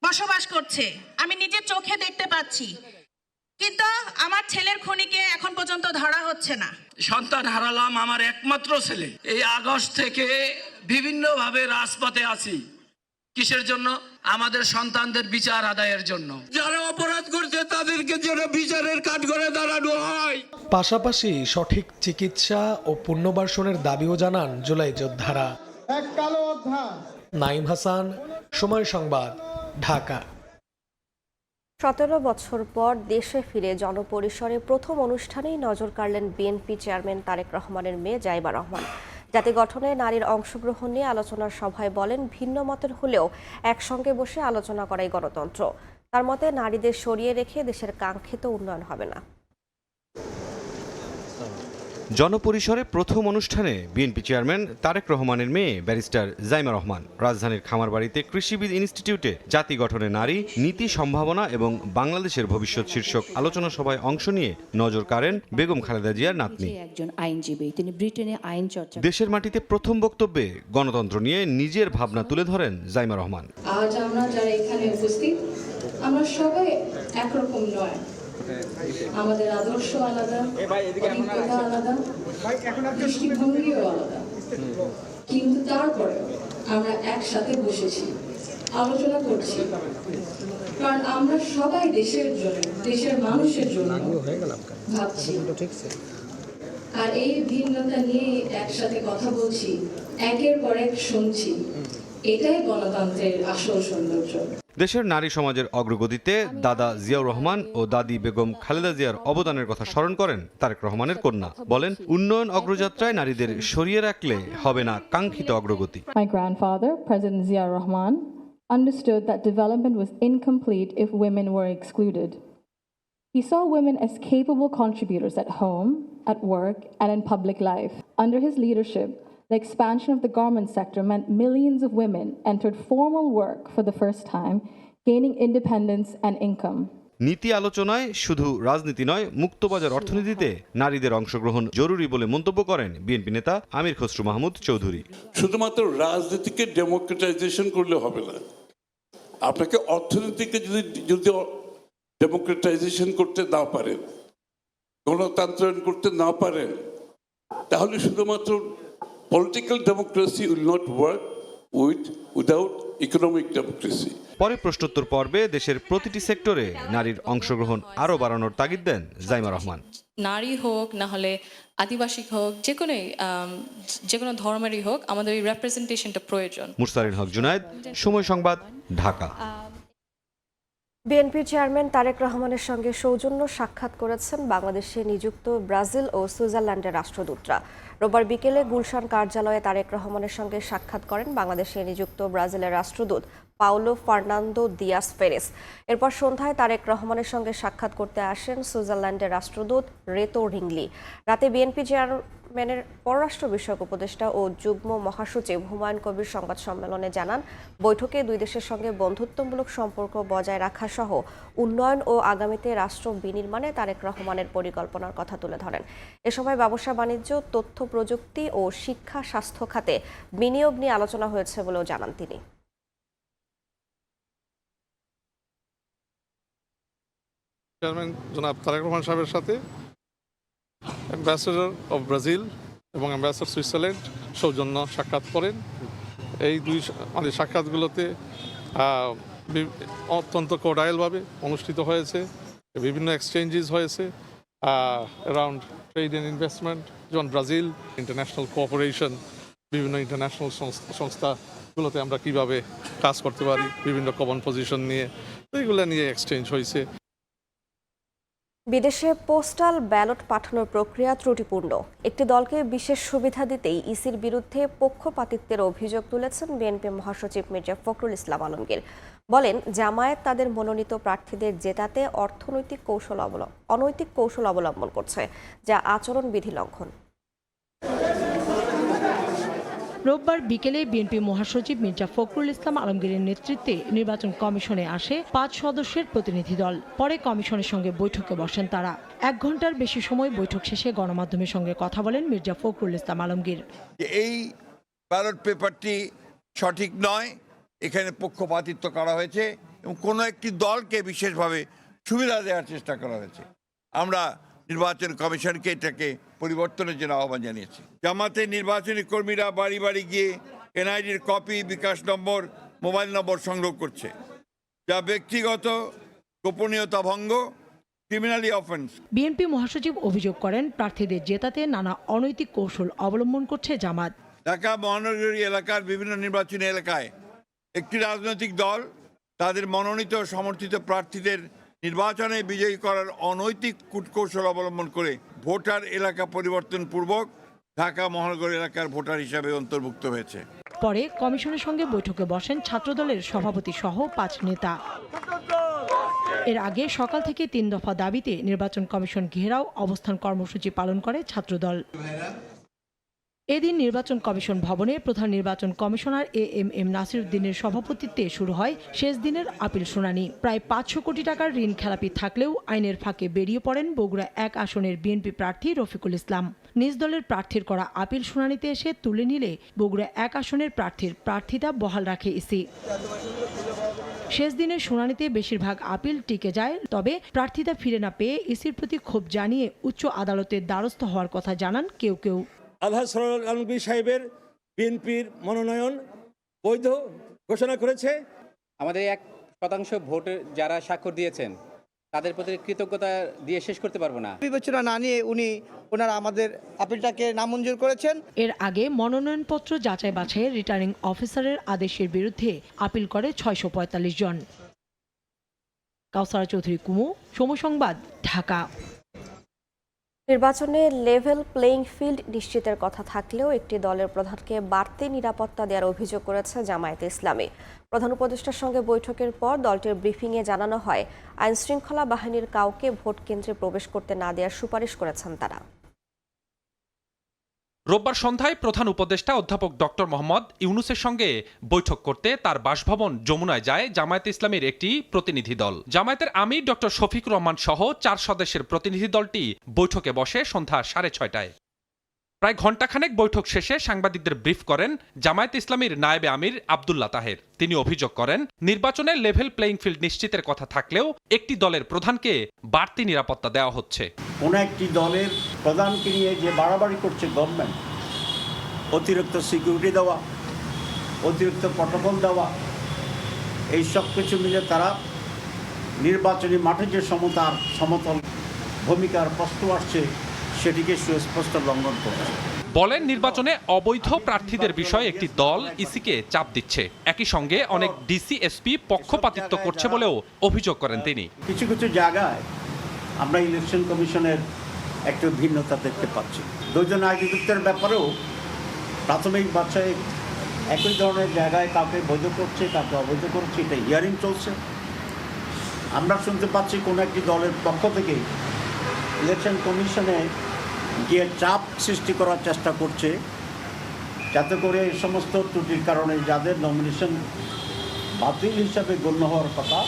বসবাস করছে, আমি নিজের চোখে দেখতে পাচ্ছি, কিন্তু আমার ছেলের খুনিকে এখন পর্যন্ত ধরা হচ্ছে না। সন্তান হারালাম আমার একমাত্র ছেলে। এই আগস্ট থেকে বিভিন্নভাবে রাজপথে আছি। কিসের জন্য? আমাদের সন্তানদের বিচার আদায়ের জন্য। যারা অপরাধ করছে তাদেরকে যেন বিচারের কাঠগড়ায় দাঁড়ানো হয়। পাশাপাশি সঠিক চিকিৎসা ও পুনর্বাসনের দাবিও জানান জুলাই যোদ্ধারা। নাইম হাসান, সময় সংবাদ, ঢাকা। 17 বছর পর দেশে ফিরে জনপরিসরে প্রথম অনুষ্ঠানেই নজর কাড়লেন বিএনপি চেয়ারম্যান তারেক রহমানের মেয়ে জাইবা রহমান। জাতি গঠনে নারীর অংশগ্রহণ নিয়ে আলোচনার সভায় বলেন, ভিন্ন মতের হলেও একসঙ্গে বসে আলোচনা করাই গণতন্ত্র। তার মতে নারীদের সরিয়ে রেখে দেশের কাঙ্ক্ষিত উন্নয়ন হবে না। জনপরিসরে প্রথম অনুষ্ঠানে বিএনপি চেয়ারম্যান তারেক রহমানের মেয়ে ব্যারিস্টার জাইমা রহমান রাজধানীর খামারবাড়িতে কৃষিবিদ ইনস্টিটিউটে জাতি গঠনে নারী নীতি সম্ভাবনা এবং বাংলাদেশের ভবিষ্যৎ শীর্ষক আলোচনা সভায় অংশ নিয়ে নজর কাড়েন বেগম খালেদা জিয়ার নাতনি। একজন আইনজীবী, তিনি ব্রিটেনে আইন চর্চা। দেশের মাটিতে প্রথম বক্তব্যে গণতন্ত্র নিয়ে নিজের ভাবনা তুলে ধরেন জাইমা রহমান। আজ আমরা যারা এখানে উপস্থিত, আমরা সবাই একরকম নয়, আমাদের আদর্শ আলাদা, অভিজ্ঞতা আলাদা, দৃষ্টিভঙ্গিও আলাদা, কিন্তু তারপরেও আমরা একসাথে বসেছি, আলোচনা করছি, কারণ আমরা সবাই দেশের জন্য, দেশের মানুষের জন্য ভাবছি। আর এই ভিন্নতা নিয়ে একসাথে কথা বলছি, একের পর এক শুনছি, এটাই গণতন্ত্রের আসল সৌন্দর্য। দেশের নারী সমাজের অগ্রগতিতে দাদা জিয়াউর রহমান ও দাদি বেগম খালেদা জিয়ার অবদানের কথা স্মরণ করেন তারেক রহমানের কন্যা। বলেন, উন্নয়ন অগ্রযাত্রায় নারীদের সরিয়ে রাখলে হবে না কাঙ্ক্ষিত অগ্রগতি। My grandfather, President Ziaur Rahman, understood that development was incomplete if women were excluded. He saw women as capable contributors at home, at work, and in public life. Under his leadership, the expansion of the garment sector meant millions of women entered formal work for the first time, gaining independence and income. নীতি আলোচনায় শুধু রাজনীতি নয়, মুক্তবাজার অর্থনীতিতে নারীদের অংশগ্রহণ জরুরি বলে মন্তব্য করেন বিএনপি নেতা আমির খসরু মাহমুদ চৌধুরী। শুধুমাত্র রাজনীতিকে ডেমোক্রেটাইজেশন করলে হবে না, আপনাকে অর্থনীতিকে যদি ডেমোক্রেটাইজেশন করতে না পারেন, গণতন্ত্রায়ন করতে না পারেন, তাহলে শুধুমাত্র political democracy will not work without economic democracy. পরে প্রশ্নোত্তর পর্বে দেশের প্রতিটি সেক্টরে নারীর অংশগ্রহণ আরও বাড়ানোর তাগিদ দেন জাইমা রহমান। নারী হোক না হলে আদিবাসী হোক, যে কোনো ধর্মেরই হোক, আমাদের এই রিপ্রেজেন্টেশনটা প্রয়োজন। মুরসালিন হক জুনায়েদ, সময় সংবাদ, ঢাকা। বিএনপির চেয়ারম্যান তারেক রহমানের সঙ্গে সৌজন্য সাক্ষাৎ করেছেন বাংলাদেশে নিযুক্ত ব্রাজিল ও সুইজারল্যান্ডের রাষ্ট্রদূতরা। রোববার বিকেলে গুলশান কার্যালয়ে তারেক রহমানের সঙ্গে সাক্ষাৎ করেন বাংলাদেশে নিযুক্ত ব্রাজিলের রাষ্ট্রদূত পাওলো ফার্নান্দো দিয়াস ফেরেস। এরপর সন্ধ্যায় তারেক রহমানের সঙ্গে সাক্ষাৎ করতে আসেন সুইজারল্যান্ডের রাষ্ট্রদূত রেতো রিংলি। রাতে বিএনপি চেয়ারম্যানের পররাষ্ট্র বিষয়ক উপদেষ্টা ও যুগ্ম মহাসচিব হুমায়ুন কবির সংবাদ সম্মেলনে জানান, বৈঠকে দুই দেশের সঙ্গে বন্ধুত্বমূলক সম্পর্ক বজায় রাখা সহ উন্নয়ন ও আগামীতে রাষ্ট্র বিনির্মাণে তারেক রহমানের পরিকল্পনার কথা তুলে ধরেন। এ সময় ব্যবসা বাণিজ্য, তথ্য প্রযুক্তি ও শিক্ষা স্বাস্থ্য খাতে বিনিয়োগ নিয়ে আলোচনা হয়েছে বলেও জানান তিনি। চেয়ারম্যান জনাব তারেক রহমান সাহেবের সাথে অ্যাম্বাসেডর অফ ব্রাজিল এবং অ্যাম্বাসেডর সুইজারল্যান্ড সৌজন্য সাক্ষাৎ করেন। এই দুই সাক্ষাৎগুলোতে অত্যন্ত কোডাইলভাবে অনুষ্ঠিত হয়েছে, বিভিন্ন এক্সচেঞ্জেস হয়েছে অ্যারাউন্ড ট্রেড অ্যান্ড ইনভেস্টমেন্ট, যেমন ব্রাজিল, ইন্টারন্যাশনাল কোঅপারেশন, বিভিন্ন ইন্টারন্যাশনাল সংস্থাগুলোতে আমরা কিভাবে কাজ করতে পারি, বিভিন্ন কমন পজিশন নিয়ে, এইগুলো নিয়ে এক্সচেঞ্জ হয়েছে। বিদেশে পোস্টাল ব্যালট পাঠানোর প্রক্রিয়া ত্রুটিপূর্ণ। একটি দলকে বিশেষ সুবিধা দিতেই ইসির বিরুদ্ধে পক্ষপাতিত্বের অভিযোগ তুলেছেন বিএনপি মহাসচিব মির্জা ফখরুল ইসলাম আলমগীর। বলেন, জামায়াত তাদের মনোনীত প্রার্থীদের জেতাতে অনৈতিক কৌশল অবলম্বন করছে, যা আচরণবিধি লঙ্ঘন। রোববার বিকেলে বিএনপি মহাসচিব মির্জা ফখরুল ইসলাম আলমগীরের নেতৃত্বে নির্বাচন কমিশনে আসে 5 সদস্যের প্রতিনিধি দল। পরে কমিশনের সঙ্গে বৈঠকে বসেন তারা। 1 ঘন্টার বেশি সময় বৈঠক শেষে গণমাধ্যমের সঙ্গে কথা বলেন মির্জা ফখরুল ইসলাম আলমগীর। এই ব্যালট পেপারটি সঠিক নয়, এখানে পক্ষপাতিত্ব করা হয়েছে এবং কোনো একটি দলকে বিশেষভাবে সুবিধা দেওয়ার চেষ্টা করা হয়েছে। আমরা নির্বাচন কমিশনকে এটাকে পরিবর্তনের জন্য আহ্বান জানিয়েছি। জামাতে নির্বাচনী কর্মীরা বাড়ি বাড়ি গিয়ে এনআইডির কপি, বিকাশ নম্বর, মোবাইল নম্বর সংগ্রহ করছে, যা ব্যক্তিগত গোপনীয়তা ভঙ্গ, ক্রিমিনালি অফেন্স। বিএনপি মহাসচিব অভিযোগ করেন, প্রার্থীদের জেতাতে নানা অনৈতিক কৌশল অবলম্বন করছে জামাত। ঢাকা মহানগরী এলাকার বিভিন্ন নির্বাচনী এলাকায় একটি রাজনৈতিক দল তাদের মনোনীত সমর্থিত প্রার্থীদের নির্বাচনে বিজয়ী করার অনৈতিক কূটকৌশল অবলম্বন করে ভোটার এলাকা পরিবর্তন পূর্বক ঢাকা মহানগর এলাকার ভোটার হিসাবে অন্তর্ভুক্ত হয়েছে। পরে কমিশনের সঙ্গে বৈঠকে বসেন ছাত্রদলের সভাপতি সহ 5 নেতা। এর আগে সকাল থেকে 3 দফা দাবিতে নির্বাচন কমিশন ঘেরাও অবস্থান কর্মসূচি পালন করে ছাত্রদল। এদিন নির্বাচন কমিশন ভবনে প্রধান নির্বাচন কমিশনার এএমএম নাসিরউদ্দিনের সভাপতিত্বে শুরু হয় শেষ দিনের আপিল শুনানি। প্রায় 500 কোটি টাকার ঋণ খেলাপি থাকলেও আইনের ফাঁকে বেরিয়ে পড়েন বগুড়া 1 আসনের বিএনপি প্রার্থী রফিকুল ইসলাম। নিজ দলের প্রার্থীর করা আপিল শুনানিতে এসে তুলে নিলে বগুড়া 1 আসনের প্রার্থীর প্রার্থিতা বহাল রাখে ইসি। শেষ দিনের শুনানিতে বেশিরভাগ আপিল টিকে যায়, তবে প্রার্থিতা ফিরে না পেয়ে ইসির প্রতি ক্ষোভ জানিয়ে উচ্চ আদালতের দ্বারস্থ হওয়ার কথা জানান কেউ কেউ। আলহাজ সরোয়ার আলমগীর সাহেবের বিএনপির মনোনয়ন বৈধ ঘোষণা করেছে। আমাদের 1% ভোটে যারা স্বাক্ষর দিয়েছেন তাদের প্রতি কৃতজ্ঞতা দিয়ে শেষ করতে পারবো না। বিবেচনা না নিয়ে ওনারা আমাদের আপিলটাকে নামঞ্জুর করেছেন। এর আগে মনোনয়নপত্র যাচাই বাছাইয়ের রিটার্নিং অফিসারের আদেশের বিরুদ্ধে আপিল করে 645 জন। কাউসারা চৌধুরী কুমু, সময় সংবাদ, ঢাকা। নির্বাচনে লেভেল প্লেইং ফিল্ড নিশ্চিতের কথা থাকলেও একটি দলের প্রধানকে বাড়তি নিরাপত্তা দেওয়ার অভিযোগ করেছে জামায়াতে ইসলামী। প্রধান উপদেষ্টার সঙ্গে বৈঠকের পর দলটির ব্রিফিংয়ে জানানো হয়, আইনশৃঙ্খলা বাহিনীর কাউকে ভোট কেন্দ্রে প্রবেশ করতে না দেওয়ার সুপারিশ করেছেন তারা। রোববার সন্ধ্যায় প্রধান উপদেষ্টা অধ্যাপক ডক্টর মোহাম্মদ ইউনুসের সঙ্গে বৈঠক করতে তার বাসভবন যমুনায় যায় জামায়াতে ইসলামীর একটি প্রতিনিধি দল। জামায়াতের আমির ডক্টর শফিকুর রহমান সহ 4 সদস্যের প্রতিনিধি দলটি বৈঠকে বসে সন্ধ্যা 6:30টায়। প্রায় ঘণ্টাখানেক বৈঠক শেষে সাংবাদিকদের ব্রিফ করেন জামায়াতে ইসলামীর নায়েবে আমির আব্দুল্লাহ তাহের। তিনি অভিযোগ করেন, নির্বাচনে লেভেল প্লেইং ফিল্ড নিশ্চিতের কথা থাকলেও একটি দলের প্রধানকে বাড়তি নিরাপত্তা দেওয়া হচ্ছে। কোন একটি দলের প্রধানকে নিয়ে যে বাড়াবাড়ি করছে গভর্নমেন্ট, অতিরিক্ত সিকিউরিটি দেওয়া, অতিরিক্ত প্রটোকল দেওয়া, এই সব কিছু মিলে তারা নির্বাচনী মাঠে যে সমতল ভূমিকার প্রশ্ন আসছে সেটিকে সুস্পষ্ট লঙ্ঘন করছে। বলেন, নির্বাচনে অবৈধ প্রার্থীদের বিষয়ে একটি দল ইসিকে চাপ দিচ্ছে। একই সঙ্গে অনেক ডিসি এসপি পক্ষপাতিত্ব করছে বলেও অভিযোগ করেন তিনি। কিছু কিছু জায়গায় আমরা ইলেকশন কমিশনের একটু ভিন্নতা দেখতে পাচ্ছি। দুজন আয়োজকদের ব্যাপারেও প্রাথমিক বাছাই একই ধরনের জায়গায় কাউকে বৈধ করছে, কাউকে অবৈধ করছে, এটা হিয়ারিং চলছে। আমরা শুনতে পাচ্ছি কোনো একটি দলের পক্ষ থেকে ইলেকশন কমিশনে গিয়ে চাপ সৃষ্টি করার চেষ্টা করছে, যাতে করে এই সমস্ত ত্রুটির কারণে যাদের নমিনেশন বাতিল হিসাবে গণ্য হওয়ার কথা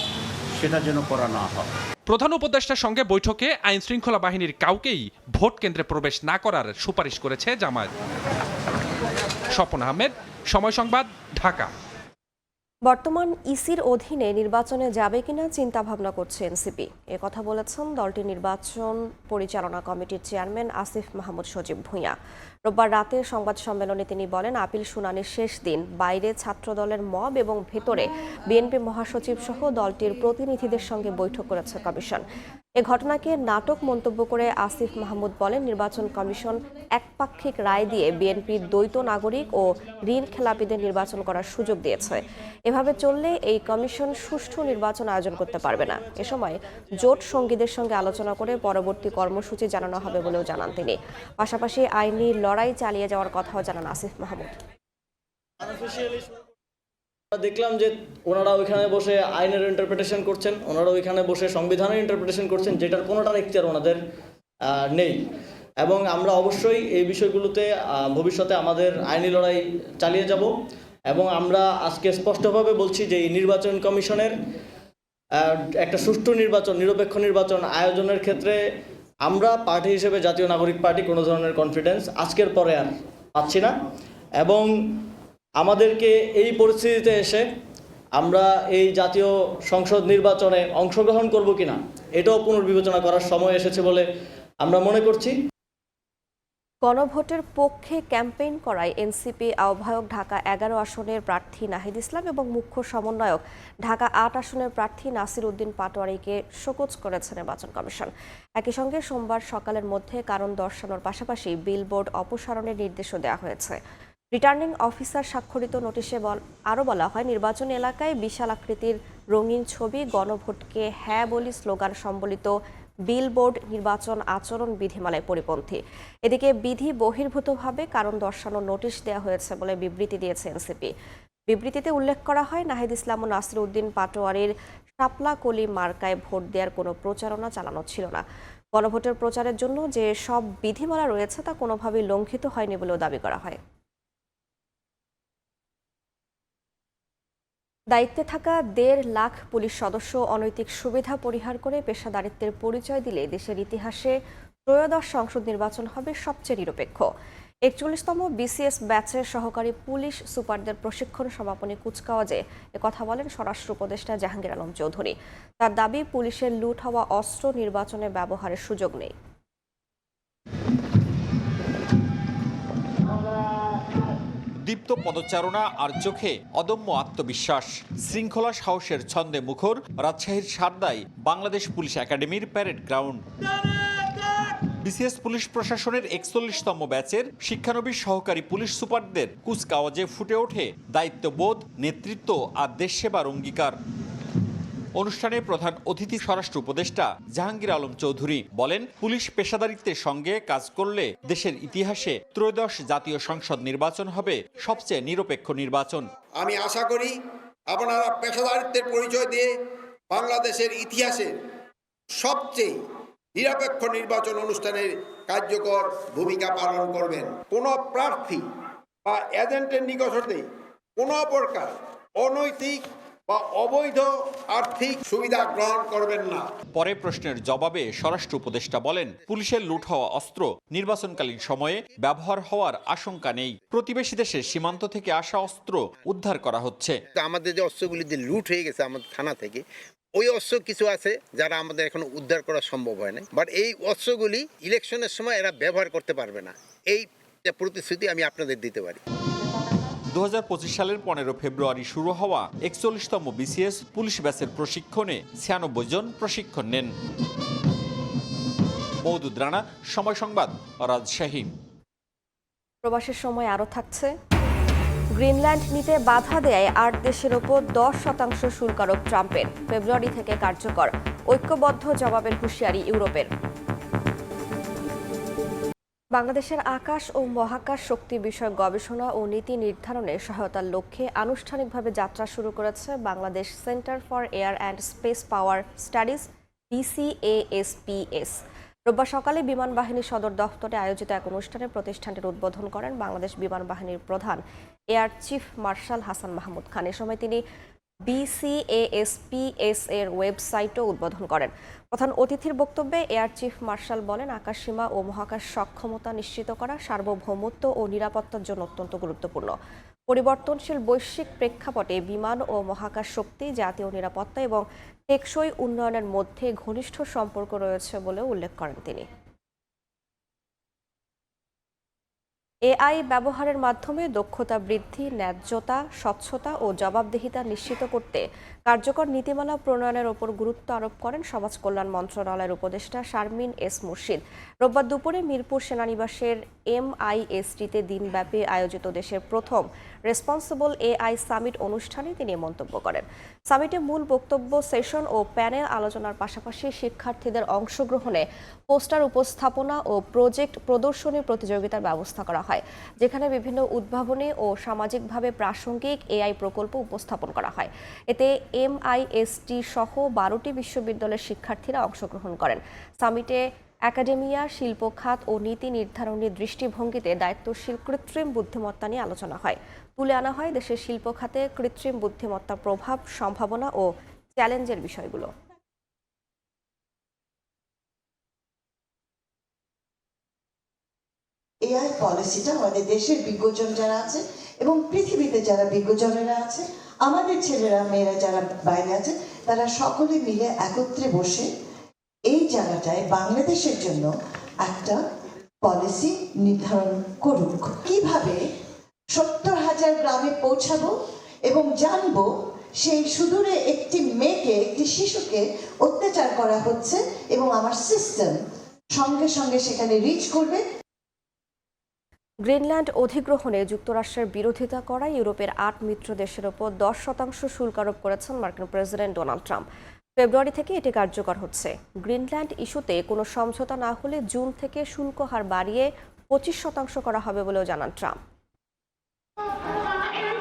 সেটা যেন করা না হয়। প্রধান উপদেষ্টার সঙ্গে বৈঠকে আইন শৃঙ্খলা বাহিনীর কাউকেই ভোট কেন্দ্রে প্রবেশ না করার সুপারিশ করেছে জামায়াত। স্বপন আহমেদ, সময় সংবাদ, ঢাকা। বর্তমান ইসির অধীনে নির্বাচনে যাবে কিনা চিন্তা ভাবনা করছে এনসিপি। কথা বলেছেন দলটির নির্বাচন পরিচালনা কমিটির চেয়ারম্যান আসিফ মাহমুদ সজীব ভূঁইয়া। রোববার রাতে সংবাদ সম্মেলনে তিনি বলেন, আপিল শুনানির শেষ দিন বাইরে ছাত্রদলের মব এবং ভেতরে বিএনপি মহাসচিব সহ দলটির প্রতিনিধিদের সঙ্গে বৈঠক করেছে কমিশন। এ ঘটনাকে নাটক মন্তব্য করে আসিফ মাহমুদ বলেন, নির্বাচন কমিশন একপাক্ষিক রায় দিয়ে বিএনপির দ্বৈত নাগরিক ও ঋণ খেলাপিদের নির্বাচন করার সুযোগ দিয়েছে। এভাবে চললে এই কমিশন সুষ্ঠু নির্বাচন আয়োজন করতে পারবে না। এ সময় জোট সঙ্গীদের সঙ্গে আলোচনা করে পরবর্তী কর্মসূচি জানানো হবে বলেও জানান তিনি। পাশাপাশি আইনি লড়াই চালিয়ে যাওয়ার কথাও জানান আসিফ মাহমুদ। দেখলাম যে ওনারা ওইখানে বসে আইনের ইন্টারপ্রিটেশন করছেন, ওনারা ওইখানে বসে সংবিধানের ইন্টারপ্রিটেশন করছেন, যেটার কোনোটার এখতিয়ার ওনাদের নেই। এবং আমরা অবশ্যই এই বিষয়গুলোতে ভবিষ্যতে আমাদের আইনি লড়াই চালিয়ে যাব। এবং আমরা আজকে স্পষ্টভাবে বলছি যে এই নির্বাচন কমিশনের একটা সুষ্ঠু নির্বাচন, নিরপেক্ষ নির্বাচন আয়োজনের ক্ষেত্রে আমরা পার্টি হিসেবে জাতীয় নাগরিক পার্টি কোনো ধরনের কনফিডেন্স আজকের পরে আর পাচ্ছি না। এবং আমাদেরকে এই পরিস্থিতিতে এসে আমরা এই জাতীয় সংসদ নির্বাচনে অংশগ্রহণ করব কিনা এটাও পুনর্বিবেচনা করার সময় এসেছে বলে আমরা মনে করছি। গণভোটের পক্ষে ক্যাম্পেইন করায় এনসিপি আহ্বায়ক ঢাকা 11 আসনের প্রার্থী নাহিদ ইসলাম এবং মুখ্য সমন্বয়ক ঢাকা 8 আসনের প্রার্থী নাসির উদ্দিন পাটোয়ারিকে শোকজ করেছে নির্বাচন কমিশন। একই সঙ্গে সোমবার সকালের মধ্যে কারণ দর্শানোর পাশাপাশি বিলবোর্ড অপসারণের নির্দেশও দেওয়া হয়েছে। রিটার্নিং অফিসার স্বাক্ষরিত নোটিশে আরও বলা হয়, নির্বাচন এলাকায় বিশাল আকৃতির রঙিন ছবি, গণভোটকে হ্যাঁ বলি স্লোগান সম্বলিত বিলবোর্ড নির্বাচন আচরণ বিধিমালায় পরিপন্থী। এদিকে বিধি বহির্ভূতভাবে কারণ দর্শানোর নোটিশ দেওয়া হয়েছে বলে বিবৃতি দিয়েছে এনসিপি। বিবৃতিতে উল্লেখ করা হয়, নাহিদ ইসলাম ও নাসির উদ্দিন পাটোয়ারির শাপলা কলি মার্কায় ভোট দেওয়ার কোনো প্রচারণা চালানো ছিল না। গণভোটের প্রচারের জন্য যে সব বিধিমালা রয়েছে তা কোনোভাবেই লঙ্ঘিত হয়নি বলেও দাবি করা হয়। দায়িত্বে থাকা 1.5 লাখ পুলিশ সদস্য অনৈতিক সুবিধা পরিহার করে পেশাদারিত্বের পরিচয় দিলে দেশের ইতিহাসে ত্রয়োদশ সংসদ নির্বাচন হবে সবচেয়ে নিরপেক্ষ। 41তম বিসিএস ব্যাচের সহকারী পুলিশ সুপারদের প্রশিক্ষণ সমাপনী কুচকাওয়াজে একথা বলেন স্বরাষ্ট্র উপদেষ্টা জাহাঙ্গীর আলম চৌধুরী। তার দাবি, পুলিশের লুট হওয়া অস্ত্র নির্বাচনে ব্যবহারের সুযোগ নেই। দীপ্ত পদচারণা আর চোখে অদম্য আত্মবিশ্বাস, শৃঙ্খলা সাহসের ছন্দে মুখর রাজশাহীর সারদায় বাংলাদেশ পুলিশ একাডেমির প্যারেড গ্রাউন্ড। বিসিএস পুলিশ প্রশাসনের 41তম ব্যাচের শিক্ষানবিশ সহকারী পুলিশ সুপারদের কুচকাওয়াজে ফুটে ওঠে দায়িত্ববোধ, নেতৃত্ব আর দেশ সেবার অঙ্গীকার। অনুষ্ঠানে প্রধান অতিথি স্বরাষ্ট্র উপদেষ্টা জাহাঙ্গীর আলম চৌধুরী বলেন, পুলিশ পেশাদারিত্বের সঙ্গে কাজ করলে দেশের ইতিহাসে ত্রয়োদশ জাতীয় সংসদ নির্বাচন হবে সবচেয়ে নিরপেক্ষ নির্বাচন। আমি আশা করি আপনারা পেশাদারিত্বের পরিচয় দিয়ে বাংলাদেশের ইতিহাসে সবচেয়ে নিরপেক্ষ নির্বাচন অনুষ্ঠানের কার্যকর ভূমিকা পালন করবেন। কোনো প্রার্থী বা এজেন্টের নিকট হতে কোনো প্রকার অনৈতিক বা অবৈধ আর্থিক সুবিধা গ্রহণ করবেন না। পরে প্রশ্নের জবাবে স্বরাষ্ট্র উপদেষ্টা বলেন, পুলিশের লুট হওয়া অস্ত্র নির্বাচনকালীন সময়ে ব্যবহার হওয়ার আশঙ্কা নেই। প্রতিবেশী দেশের সীমান্ত থেকে আসা অস্ত্র উদ্ধার করা হচ্ছে। আমাদের যে অস্ত্রগুলি যে লুট হয়ে গেছে আমাদের থানা থেকে, ওই অস্ত্র কিছু আছে যারা আমাদের এখন উদ্ধার করা সম্ভব হয় না, বাট এই অস্ত্রগুলি ইলেকশনের সময় এরা ব্যবহার করতে পারবে না, এই প্রতিশ্রুতি আমি আপনাদের দিতে পারি। 2025 সালের 15 ফেব্রুয়ারি শুরু হওয়া 41তম বিসিএস পুলিশ ব্যাচের প্রশিক্ষণে 96 জন প্রশিক্ষণ নেন। মওদুদ রানা, সময় সংবাদ, রাজশাহী। প্রবাসের সময় আরও থাকছে, গ্রিনল্যান্ড নিতে বাধা দেয় 8 দেশের ওপর 10% শুল্ক আরোপ ট্রাম্পের, ফেব্রুয়ারি থেকে কার্যকর। ঐক্যবদ্ধ জবাবের হুঁশিয়ারি ইউরোপের। বাংলাদেশের আকাশ ও মহাকাশ শক্তি বিষয়ক গবেষণা ও নীতি নির্ধারণে সহায়তার লক্ষ্যে আনুষ্ঠানিকভাবে যাত্রা শুরু করেছে Bangladesh centre for air and space power studies BCASPS। রোববার সকালে বিমান বাহিনী সদর দফতরে আয়োজিত এক অনুষ্ঠানে প্রতিষ্ঠানটির উদ্বোধন করেন বাংলাদেশ বিমান বাহিনীর প্রধান air chief marshal Hasan Mahmud Khan. এ সময় তিনি BCASPS এর ওয়েবসাইটও উদ্বোধন করেন। প্রধান অতিথির বক্তব্যে এয়ার চিফ মার্শাল বলেন, আকাশসীমা ও মহাকাশ সক্ষমতা নিশ্চিত করা সার্বভৌমত্ব ও নিরাপত্তার জন্য অত্যন্ত গুরুত্বপূর্ণ। পরিবর্তনশীল বৈশ্বিক প্রেক্ষাপটে বিমান ও মহাকাশ শক্তি, জাতীয় নিরাপত্তা এবং টেকসই উন্নয়নের মধ্যে ঘনিষ্ঠ সম্পর্ক রয়েছে বলেও উল্লেখ করেন তিনি। AI ব্যবহারের মাধ্যমে দক্ষতা বৃদ্ধি, ন্যায্যতা, স্বচ্ছতা ও জবাবদিহিতা নিশ্চিত করতে কার্যকর নীতিমালা প্রণয়নের ওপর গুরুত্ব আরোপ করেন সমাজ কল্যাণ মন্ত্রণালয়ের উপদেষ্টা শারমিন এস মুর্শিদ। রোববার দুপুরে মিরপুর সেনানিবাসের MIST-তে দিনব্যাপী আয়োজিত দেশের প্রথম রেসপন্সিবল AI সামিট অনুষ্ঠানে তিনি মন্তব্য করেন। সামিটে মূল বক্তব্য সেশন ও প্যানেল আলোচনার পাশাপাশি শিক্ষার্থীদের অংশগ্রহণে পোস্টার উপস্থাপনা ও প্রজেক্ট প্রদর্শনী প্রতিযোগিতার ব্যবস্থা করা হয়, যেখানে বিভিন্ন উদ্ভাবনী ও সামাজিকভাবে প্রাসঙ্গিক AI প্রকল্প উপস্থাপন করা হয়। এতে MIST সহ 12টি বিশ্ববিদ্যালয়ের শিক্ষার্থীরা অংশগ্রহণ করেন। সামিটে একাডেমিয়া, শিল্প খাত ও নীতি নির্ধারণী দৃষ্টিভঙ্গিতে দায়িত্বশীল কৃত্রিম বুদ্ধিমত্তা নিয়ে আলোচনা হয়। তুলে আনা হয় দেশের শিল্প খাতে কৃত্রিম বুদ্ধিমত্তার প্রভাব, সম্ভাবনা ও চ্যালেঞ্জের বিষয়গুলো। AI পলিসিটা আমাদের দেশের বিজ্ঞজন যারা আছে এবং পৃথিবীতে যারা বিজ্ঞজনেরা আছে, আমাদের ছেলেরা মেয়েরা যারা বাইরে আছে, তারা সকলে মিলে একত্রে বসে এই জায়গাটায় বাংলাদেশের জন্য একটা পলিসি নির্ধারণ করুক। কিভাবে 70,000 গ্রামে পৌঁছাবো এবং জানবো সেই সুদূরে একটি মেয়েকে, একটি শিশুকে অত্যাচার করা হচ্ছে এবং আমার সিস্টেম সঙ্গে সঙ্গে সেখানে রিচ করবে। গ্রিনল্যান্ড অধিগ্রহণে যুক্তরাষ্ট্রের বিরোধিতা করায় ইউরোপের 8 মিত্র দেশের ওপর 10% শুল্ক আরোপ করেছেন মার্কিন প্রেসিডেন্ট ডোনাল্ড ট্রাম্প। ফেব্রুয়ারি থেকে এটি কার্যকর হচ্ছে। গ্রিনল্যান্ড ইস্যুতে কোনো সমঝোতা না হলে জুন থেকে শুল্ক হার বাড়িয়ে 25% করা হবে বলেও জানান ট্রাম্প।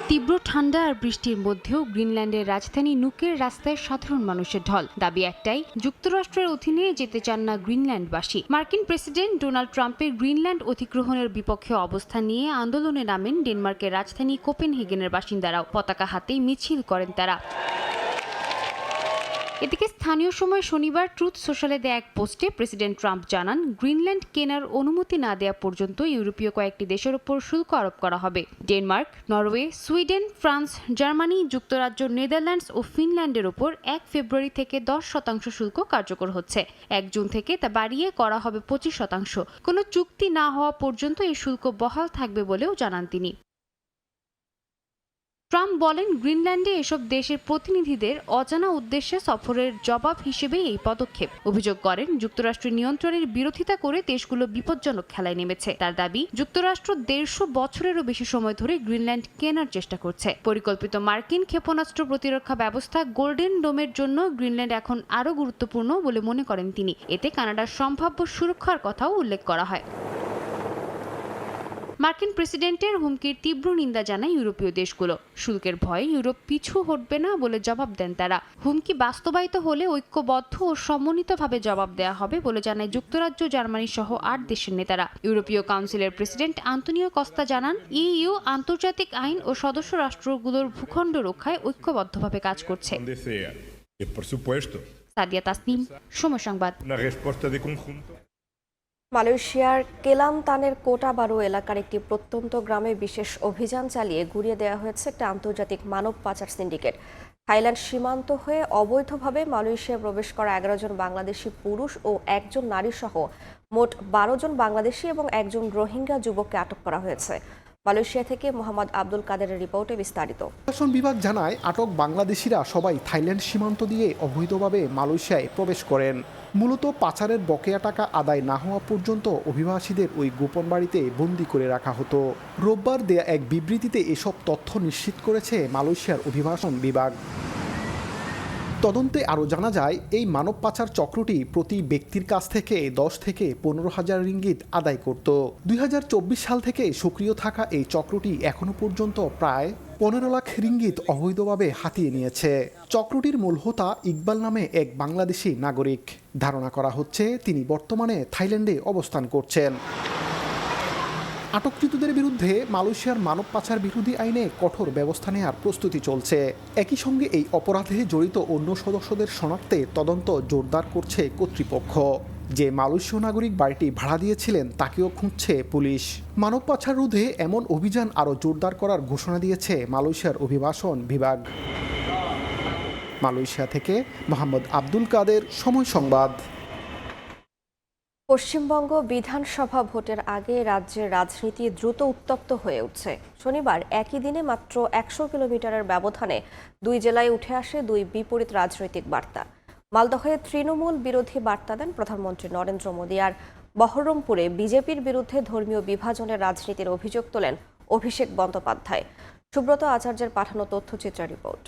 তীব্র ঠান্ডা আর বৃষ্টির মধ্যেও গ্রিনল্যান্ডের রাজধানী নুকের রাস্তায় সাধারণ মানুষের ঢল। দাবি একটাই, যুক্তরাষ্ট্রের অধীনে যেতে চান না গ্রিনল্যান্ডবাসী। মার্কিন প্রেসিডেন্ট ডোনাল্ড ট্রাম্পের গ্রিনল্যান্ড অধিগ্রহণের বিপক্ষে অবস্থান নিয়ে আন্দোলনে নামেন ডেনমার্কের রাজধানী কোপেনহেগেনের বাসিন্দারাও। পতাকা হাতেই মিছিল করেন তারা। এদিকে স্থানীয় সময় শনিবার ট্রুথ সোশ্যালে দেয়া এক পোস্টে প্রেসিডেন্ট ট্রাম্প জানান, গ্রিনল্যান্ড কেনার অনুমতি না দেওয়া পর্যন্ত ইউরোপীয় কয়েকটি দেশের উপর শুল্ক আরোপ করা হবে। Denmark, Norway, Sweden, France, Germany, যুক্তরাজ্য, নেদারল্যান্ডস ও ফিনল্যান্ডের উপর ১ ফেব্রুয়ারি থেকে 10% শুল্ক কার্যকর হচ্ছে। ১ জুন থেকে তা বাড়িয়ে করা হবে 25%। কোনো চুক্তি না হওয়া পর্যন্ত এই শুল্ক বহাল থাকবে বলেও জানান তিনি। ট্রাম্প বলেন, গ্রিনল্যান্ডে এসব দেশের প্রতিনিধিদের অজানা উদ্দেশ্যে সফরের জবাব হিসেবে এই পদক্ষেপ। অভিযোগ করেন, যুক্তরাষ্ট্রের নিয়ন্ত্রণের বিরোধিতা করে দেশগুলো বিপজ্জনক খেলায় নেমেছে। তার দাবি, যুক্তরাষ্ট্র 150 বছরেরও বেশি সময় ধরে গ্রিনল্যান্ড কেনার চেষ্টা করছে। পরিকল্পিত মার্কিন ক্ষেপণাস্ত্র প্রতিরক্ষা ব্যবস্থা গোল্ডেন ডোমের জন্য গ্রিনল্যান্ড এখন আরও গুরুত্বপূর্ণ বলে মনে করেন তিনি। এতে কানাডার সম্ভাব্য সুরক্ষার কথাও উল্লেখ করা হয়। মার্কিন প্রেসিডেন্টের হুমকির তীব্র নিন্দা জানায় ইউরোপীয় দেশগুলো। শুল্কের ভয়ে ইউরোপ পিছু হটবে না বলে জবাব দেন তারা। হুমকি বাস্তবায়িত হলে ঐক্যবদ্ধ ও সমন্বিতভাবে জবাব দেওয়া হবে বলে জানায় যুক্তরাজ্য, জার্মানি সহ 8 দেশের নেতারা। ইউরোপীয় কাউন্সিলের প্রেসিডেন্ট আন্তোনিও কস্তা জানান, ইইউ আন্তর্জাতিক আইন ও সদস্য রাষ্ট্রগুলোর ভূখণ্ড রক্ষায় ঐক্যবদ্ধভাবে কাজ করছে। সাদিয়া তাসনিম, সময় সংবাদ। মালয়েশিয়ার কেলান্তানের কোটাবারু এলাকার একটি প্রত্যন্ত গ্রামে বিশেষ অভিযান চালিয়ে গুড়িয়ে দেওয়া হয়েছে একটা আন্তর্জাতিক মানব পাচার সিন্ডিকেট। থাইল্যান্ড সীমান্ত হয়ে অবৈধভাবে মালয়েশিয়ায় প্রবেশ করা 11 জন বাংলাদেশি পুরুষ ও 1 জন নারী সহ মোট 12 জন বাংলাদেশি এবং 1 জন রোহিঙ্গা যুবককে আটক করা হয়েছে। মালয়েশিয়া থেকে মোহাম্মদ আব্দুল কাদেরের রিপোর্টে বিস্তারিত। প্রশাসন বিভাগ জানায়, আটক বাংলাদেশিরা সবাই থাইল্যান্ড সীমান্ত দিয়ে অবৈধভাবে মালয়েশিয়ায় প্রবেশ করেন। মূলত পাচারের বকেয়া টাকা আদায় না হওয়া পর্যন্ত অভিবাসীদের ওই গোপন বাড়িতে বন্দি করে রাখা হতো। রোববার দেয়া এক বিবৃতিতে এসব তথ্য নিশ্চিত করেছে মালয়েশিয়ার অভিবাসন বিভাগ। তদন্তে আরও জানা যায়, এই মানব পাচার চক্রটি প্রতি ব্যক্তির কাছ থেকে 10 থেকে 15,000 রিঙ্গিত আদায় করত। 2024 সাল থেকে সক্রিয় থাকা এই চক্রটি এখনো পর্যন্ত প্রায় 15 লাখ রিঙ্গিত অবৈধভাবে হাতিয়ে নিয়েছে। চক্রটির মূল হোতা ইকবাল নামে এক বাংলাদেশি নাগরিক। ধারণা করা হচ্ছে তিনি বর্তমানে থাইল্যান্ডে অবস্থান করছেন। আটককৃতদের বিরুদ্ধে মালয়েশিয়ার মানব পাচার বিরোধী আইনে কঠোর ব্যবস্থা নেওয়ার প্রস্তুতি চলছে। একই সঙ্গে এই অপরাধে জড়িত অন্য সদস্যদের শনাক্তে তদন্ত জোরদার করছে কর্তৃপক্ষ। যে মালয়েশীয় নাগরিক বাড়িটি ভাড়া দিয়েছিলেন তাকেও খুঁজছে পুলিশ। মানব পাচার রোধে এমন অভিযান আরও জোরদার করার ঘোষণা দিয়েছে মালয়েশিয়ার অভিবাসন বিভাগ। মালয়েশিয়া থেকে মোহাম্মদ আব্দুল কাদের, সময় সংবাদ। পশ্চিমবঙ্গ বিধানসভা ভোটের আগে রাজ্যের রাজনীতি দ্রুত উত্তপ্ত হয়ে উঠছে। শনিবার একই দিনে মাত্র 100 কিলোমিটারের ব্যবধানে 2 জেলায় উঠে আসে 2 বিপরীত রাজনৈতিক বার্তা। মালদহে তৃণমূল বিরোধী বার্তা দেন প্রধানমন্ত্রী নরেন্দ্র মোদী, আর বহরমপুরে বিজেপির বিরুদ্ধে ধর্মীয় বিভাজনের রাজনীতির অভিযোগ তোলেন অভিষেক বন্দ্যোপাধ্যায়। সুব্রত আচার্যের পাঠানো তথ্যচিত্র রিপোর্ট।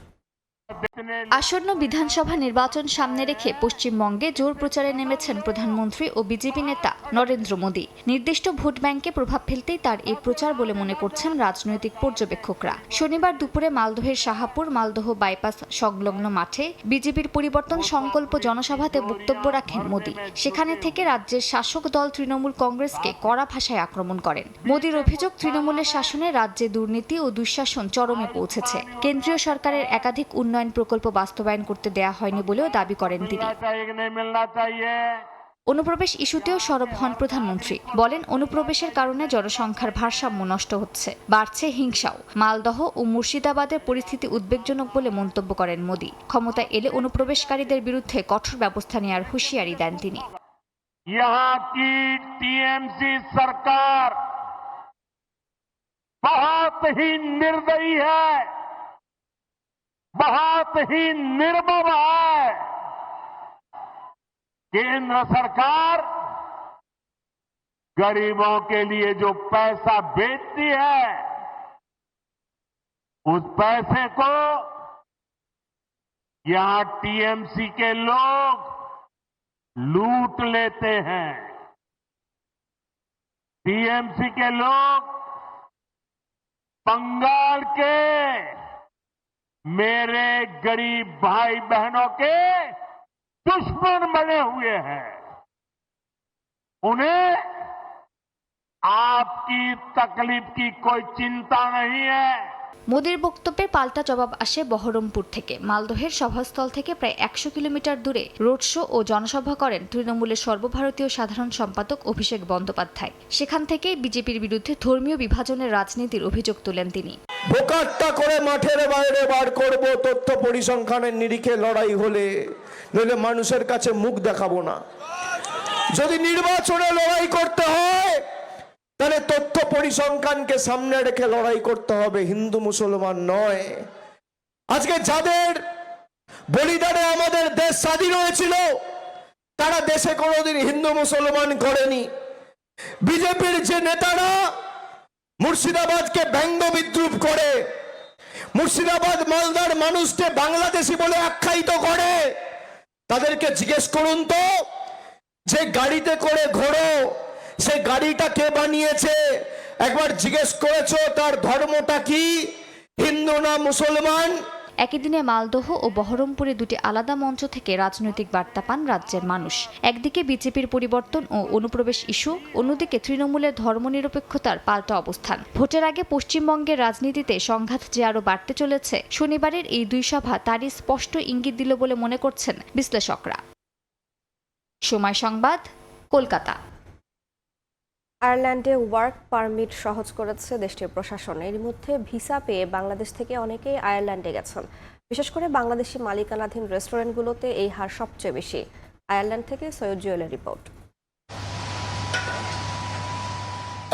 আসন্ন বিধানসভা নির্বাচন সামনে রেখে পশ্চিমবঙ্গে জোর প্রচারে নেমেছেন প্রধানমন্ত্রী ও বিজেপি নেতা নরেন্দ্র মোদী। নির্দিষ্ট ভোট ব্যাংকে প্রভাব ফেলতেই তার এই প্রচার বলে মনে করছেন রাজনৈতিক পর্যবেক্ষকরা। শনিবার দুপুরে মালদহের শাহাপুর মালদহ বাইপাস সংলগ্ন মাঠে বিজেপির পরিবর্তন সংকল্প জনসভাতে বক্তব্য রাখেন মোদী। সেখানে থেকে রাজ্যের শাসক দল তৃণমূল কংগ্রেসকে কড়া ভাষায় আক্রমণ করেন। মোদীর অভিযোগ, তৃণমূলের শাসনে রাজ্যে দুর্নীতি ও দুঃশাসন চরমে পৌঁছেছে। কেন্দ্রীয় সরকারের একাধিক উন্নয়ন প্রকল্প বাস্তবায়ন করতে দেয়া হয়নি বলেও দাবি করেন তিনি। অনুপ্রবেশ ইস্যুতেও সরব হন প্রধানমন্ত্রী। বলেন, অনুপ্রবেশের কারণে জনসংখ্যার ভারসাম্য নষ্ট হচ্ছে, বাড়ছে হিংসাও। মালদহ ও মুর্শিদাবাদের পরিস্থিতি উদ্বেগজনক বলে মন্তব্য করেন মোদী। ক্ষমতা এলে অনুপ্রবেশকারীদের বিরুদ্ধে কঠোর ব্যবস্থা নেওয়ার হুঁশিয়ারি দেন তিনি। সরকার बहुत ही निर्दयी है, बहुत ही निर्मम है। केंद्र सरकार गरीबों के लिए जो पैसा भेजती है, उस पैसे को यहां टीएमसी के लोग लूट लेते हैं। टीएमसी के लोग बंगाल बंगाल के मेरे गरीब भाई बहनों के दुश्मन बने हुए हैं। उन्हें आपकी तकलीफ की कोई चिंता नहीं है। মোদির বক্তব্যে পাল্টা জবাব আসে বহরমপুর থেকে। মালদহের সভাস্থল থেকে প্রায় 100 কিলোমিটার দূরে রোড শো ও জনসভা করেন তৃণমূলের সর্বভারতীয় সাধারণ সম্পাদক অভিষেক বন্দ্যোপাধ্যায়। সেখান থেকেই বিজেপির বিরুদ্ধে ধর্মীয় বিভাজনের রাজনীতির অভিযোগ তোলেন তিনি। বোকাট্টা করে মাঠের বাইরে বার করব, তথ্য পরিসংখ্যানের নিরিখে লড়াই হলে, নইলে মানুষের কাছে মুখ দেখাবো না। যদি নির্বাচনে লড়াই করতে হয় তাহলে তথ্য পরিসংখ্যানকে সামনে রেখে লড়াই করতে হবে, হিন্দু মুসলমান নয়। আজকে যাদের বলিদানে আমাদের দেশ স্বাধীন হয়েছিল তারা দেশে কোনোদিন হিন্দু মুসলমান করেনি। বিজেপির যে নেতারা মুর্শিদাবাদকে ব্যঙ্গ বিদ্রুপ করে, মুর্শিদাবাদ মালদার মানুষকে বাংলাদেশি বলে আখ্যায়িত করে, তাদেরকে জিজ্ঞেস করুন তো যে গাড়িতে করে ঘোরো সে গাড়িটা কে বানিয়েছে? একবার জিজ্ঞেস করেছো তার ধর্মটা কি, হিন্দু না মুসলমান? একই দিনে মালদহ ও বহরমপুরে দুটি আলাদা মঞ্চ থেকে রাজনৈতিক বার্তা পান রাজ্যের মানুষ। একদিকে বিজেপির পরিবর্তন ও অনুপ্রবেশ ইস্যু, অন্যদিকে তৃণমূলের ধর্মনিরপেক্ষতার পাল্টা অবস্থান। ভোটের আগে পশ্চিমবঙ্গের রাজনীতিতে সংঘাত যে আরও বাড়তে চলেছে, শনিবারের এই দুই সভা তারই স্পষ্ট ইঙ্গিত দিল বলে মনে করছেন বিশ্লেষকরা। সময় সংবাদ, কলকাতা। আয়ারল্যান্ডে ওয়ার্ক পারমিট সহজ করেছে দেশটির প্রশাসন। এর মধ্যে ভিসা পেয়ে বাংলাদেশ থেকে অনেকেই আয়ারল্যান্ডে গেছেন। বিশেষ করে বাংলাদেশি মালিকানাধীন রেস্টুরেন্টগুলোতে এই হার সবচেয়ে বেশি। আয়ারল্যান্ড থেকে সৈয়দ জুয়েলের রিপোর্ট।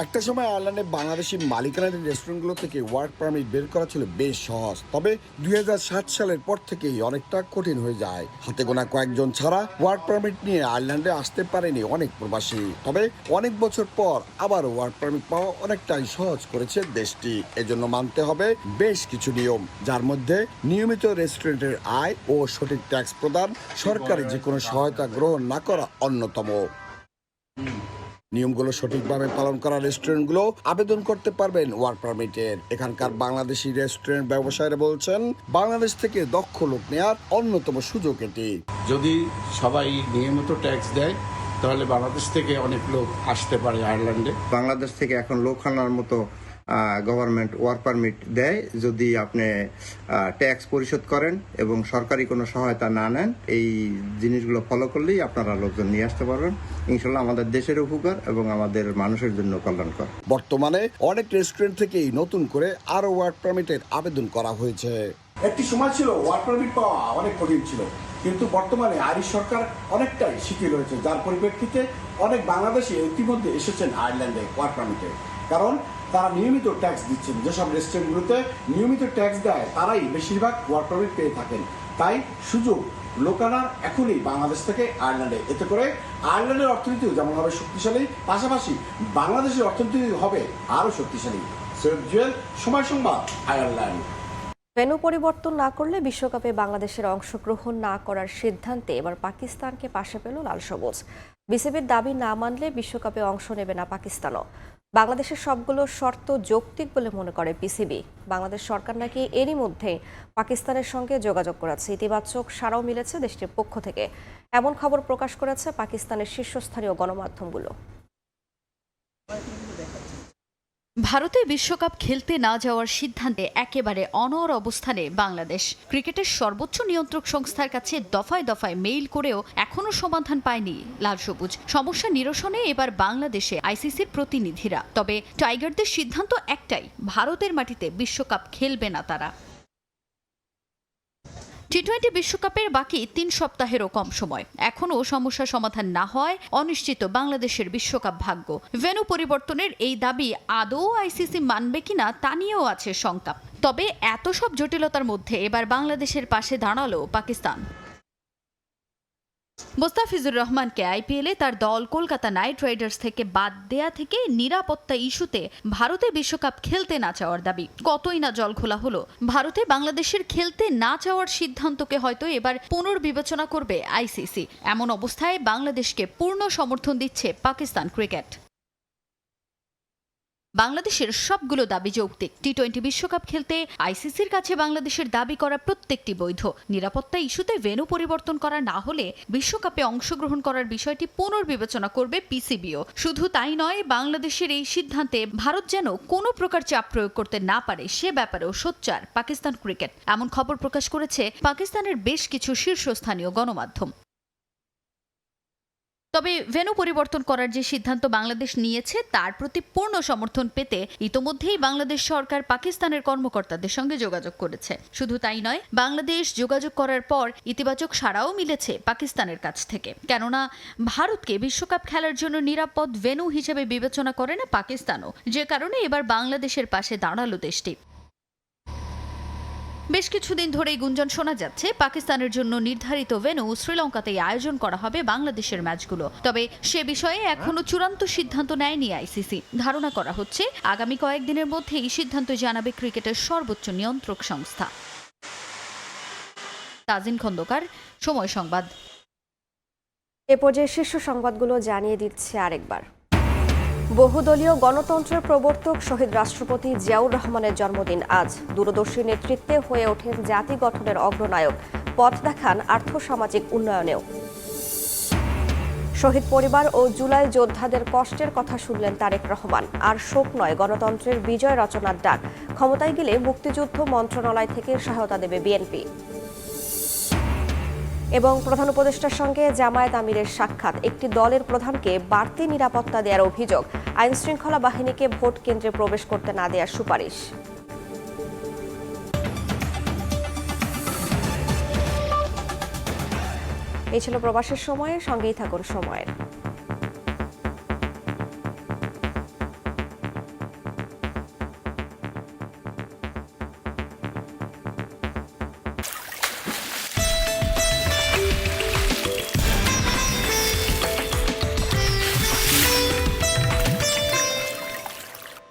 একটা সময় আয়ারল্যান্ডে বাংলাদেশি মালিকানাধীন রেস্টুরেন্টগুলো থেকে ওয়ার্ক পারমিট বের করা ছিল বেশ সহজ, তবে 2007 সালের পর থেকেই অনেকটা কঠিন হয়ে যায়। হাতে গোনা কয়েকজন ছাড়া ওয়ার্ক পারমিট নিয়ে আয়ারল্যান্ডে আসতে পারেনি অনেক প্রবাসী। তবে অনেক বছর পর আবার ওয়ার্ক পারমিট পাওয়া অনেকটাই সহজ করেছে দেশটি। এজন্য মানতে হবে বেশ কিছু নিয়ম, যার মধ্যে নিয়মিত রেস্টুরেন্টের আয় ও সঠিক ট্যাক্স প্রদান, সরকারি যে কোনো সহায়তা গ্রহণ না করা অন্যতম। নিয়মগুলো সঠিকভাবে পালন করা রেস্টুরেন্টগুলো আবেদন করতে পারবেন ওয়ার্ক পারমিটের। এখানকার বাংলাদেশি রেস্টুরেন্ট ব্যবসায়ীরা বলছেন বাংলাদেশ থেকে দক্ষ লোক নেওয়ার অন্যতম সুযোগ এটি। যদি সবাই নিয়মিত ট্যাক্স দেয় তাহলে বাংলাদেশ থেকে অনেক লোক আসতে পারে আয়ারল্যান্ডে। বাংলাদেশ থেকে এখন লোক আনার মতো গভর্নমেন্ট ওয়ার্ক পারমিট দেয় যদি আপনি ট্যাক্স পরিশোধ করেন এবং সরকারি কোনো সহায়তা না নেন। এই জিনিসগুলো ফলো করলেই আপনারা লোকজন নিয়ে আসতে পারবেন। ইনশাল্লাহ আমাদের দেশের উপকার এবং আমাদের মানুষের জন্য কল্যাণকর। বর্তমানে অনেক রেস্টুরেন্ট থেকেই নতুন করে আরো ওয়ার্ক পারমিটের আবেদন করা হয়েছে। একটি সময় ছিল ওয়ার্ক পারমিট পাওয়া অনেক কঠিন ছিল, কিন্তু বর্তমানে আইরিশ সরকার অনেকটাই শিথিল হয়েছে, যার পরিপ্রেক্ষিতে অনেক বাংলাদেশি ইতিমধ্যে এসেছেন আয়ারল্যান্ডে ওয়ার্ক পারমিটে। কারণ তারা নিয়মিত ট্যাক্স দিচ্ছেন। যেসব রেস্টুরেন্টগুলোতে নিয়মিত ট্যাক্স দেয় তারাই বেশিরভাগ ওয়ার্ক পারমিট পেয়ে থাকেন। তাই সুযোগ লোকানার এখনই বাংলাদেশ থেকে আয়ারল্যান্ডে, এতে করে আয়ারল্যান্ডের অর্থনীতিও যেমন হবে শক্তিশালী, পাশাপাশি বাংলাদেশের অর্থনীতি হবে আরও শক্তিশালী। সৈয়দ জুয়েল, সময় সংবাদ, আয়ারল্যান্ড। ভেন্যু পরিবর্তন না করলে বিশ্বকাপে বাংলাদেশের অংশগ্রহণ না করার সিদ্ধান্তে এবার পাকিস্তানকে পাশে পেল লাল সবুজ। বিসিবির দাবি না মানলে বিশ্বকাপে অংশ নেবে না পাকিস্তানও। বাংলাদেশের সবগুলো শর্ত যৌক্তিক বলে মনে করে বিসিবি। বাংলাদেশ সরকার নাকি এরই মধ্যে পাকিস্তানের সঙ্গে যোগাযোগ করেছে। ইতিবাচক সাড়াও মিলেছে দেশটির পক্ষ থেকে, এমন খবর প্রকাশ করেছে পাকিস্তানের শীর্ষস্থানীয় গণমাধ্যমগুলো। ভারতে বিশ্বকাপ খেলতে না যাওয়ার সিদ্ধান্তে একেবারে অনড় অবস্থানে বাংলাদেশ। ক্রিকেটের সর্বোচ্চ নিয়ন্ত্রক সংস্থার কাছে দফায় দফায় মেইল করেও এখনো সমাধান পায়নি লাল সবুজ। সমস্যা নিরসনে এবার বাংলাদেশে আইসিসির প্রতিনিধিরা। তবে টাইগারদের সিদ্ধান্ত একটাই, ভারতের মাটিতে বিশ্বকাপ খেলবে না তারা। টি-20 বিশ্বকাপের বাকি 3 সপ্তাহেরও কম সময়। এখনও সমস্যা সমাধান না হয় অনিশ্চিত বাংলাদেশের বিশ্বকাপ ভাগ্য। ভেন্যু পরিবর্তনের এই দাবি আদৌ আইসিসি মানবে কিনা তা নিয়েও আছে শঙ্কা। তবে এত সব জটিলতার মধ্যে এবার বাংলাদেশের পাশে দাঁড়ালো পাকিস্তান। মোস্তাফিজুর রহমানকে আইপিএলে তার দল কলকাতা নাইট রাইডার্স থেকে বাদ দেয়া থেকে নিরাপত্তা ইস্যুতে ভারতে বিশ্বকাপ খেলতে না চাওয়ার দাবি কতই না জল খোলা হলো। ভারতে বাংলাদেশের খেলতে না চাওয়ার সিদ্ধান্তকে হয়তো এবার পুনর্বিবেচনা করবে আইসিসি। এমন অবস্থায় বাংলাদেশকে পূর্ণ সমর্থন দিচ্ছে পাকিস্তান ক্রিকেট। বাংলাদেশের সবগুলো দাবি যৌক্তিক। টি-20 বিশ্বকাপ খেলতে আইসিসির কাছে বাংলাদেশের দাবি করা প্রত্যেকটি বৈধ। নিরাপত্তা ইস্যুতে ভেন্যু পরিবর্তন করা না হলে বিশ্বকাপে অংশগ্রহণ করার বিষয়টি পুনর্বিবেচনা করবে পিসিবিও। শুধু তাই নয়, বাংলাদেশের এই সিদ্ধান্তে ভারত যেন কোনো প্রকার চাপ প্রয়োগ করতে না পারে সে ব্যাপারেও সোচ্চার পাকিস্তান ক্রিকেট। এমন খবর প্রকাশ করেছে পাকিস্তানের বেশ কিছু শীর্ষস্থানীয় গণমাধ্যম। তবে ভেন্যু পরিবর্তন করার যে সিদ্ধান্ত বাংলাদেশ নিয়েছে তার প্রতি পূর্ণ সমর্থন পেতে ইতোমধ্যেই বাংলাদেশ সরকার পাকিস্তানের কর্মকর্তাদের সঙ্গে যোগাযোগ করেছে। শুধু তাই নয়, বাংলাদেশ যোগাযোগ করার পর ইতিবাচক সাড়াও মিলেছে পাকিস্তানের কাছ থেকে। কেননা ভারতকে বিশ্বকাপ খেলার জন্য নিরাপদ ভেন্যু হিসেবে বিবেচনা করে না পাকিস্তানও, যে কারণে এবার বাংলাদেশের পাশে দাঁড়ালো দেশটি। বেশ কিছুদিন ধরেই গুঞ্জন শোনা যাচ্ছে পাকিস্তানের জন্য নির্ধারিত ভেন্যু শ্রীলঙ্কাতেই আয়োজন করা হবে বাংলাদেশের ম্যাচগুলো। তবে সে বিষয়ে এখনো চূড়ান্ত সিদ্ধান্ত নেয়নি আইসিসি। ধারণা করা হচ্ছে আগামী কয়েকদিনের মধ্যেই সিদ্ধান্ত জানাবে ক্রিকেটের সর্বোচ্চ নিয়ন্ত্রক সংস্থা। তাজিন খন্দকার, সময় সংবাদ। এ পর্যায়ে শীর্ষ সংবাদগুলো জানিয়ে দিচ্ছে আরেকবার। বহুদলীয় গণতন্ত্রের প্রবর্তক শহীদ রাষ্ট্রপতি জিয়াউর রহমানের জন্মদিন আজ। দূরদর্শী নেতৃত্বে হয়ে ওঠেন জাতি গঠনের অগ্রনায়ক, পথ দেখান আর্থসামাজিক উন্নয়নেও। শহীদ পরিবার ও জুলাই যোদ্ধাদের কষ্টের কথা শুনলেন তারেক রহমান। আর শোক নয়, গণতন্ত্রের বিজয় রচনার ডাক। ক্ষমতায় গেলে মুক্তিযুদ্ধ মন্ত্রণালয় থেকে সহায়তা দেবে বিএনপি। এবং প্রধান উপদেষ্টার সঙ্গে জামায়াত আমিরের সাক্ষাৎ। একটি দলের প্রধানকে বাড়তি নিরাপত্তা দেওয়ার অভিযোগ। আইনশৃঙ্খলা বাহিনীকে ভোট কেন্দ্রে প্রবেশ করতে না দেওয়ার সুপারিশ। এই ছিল প্রবাসের সময়ের সঙ্গেই থাকুন সময়ের।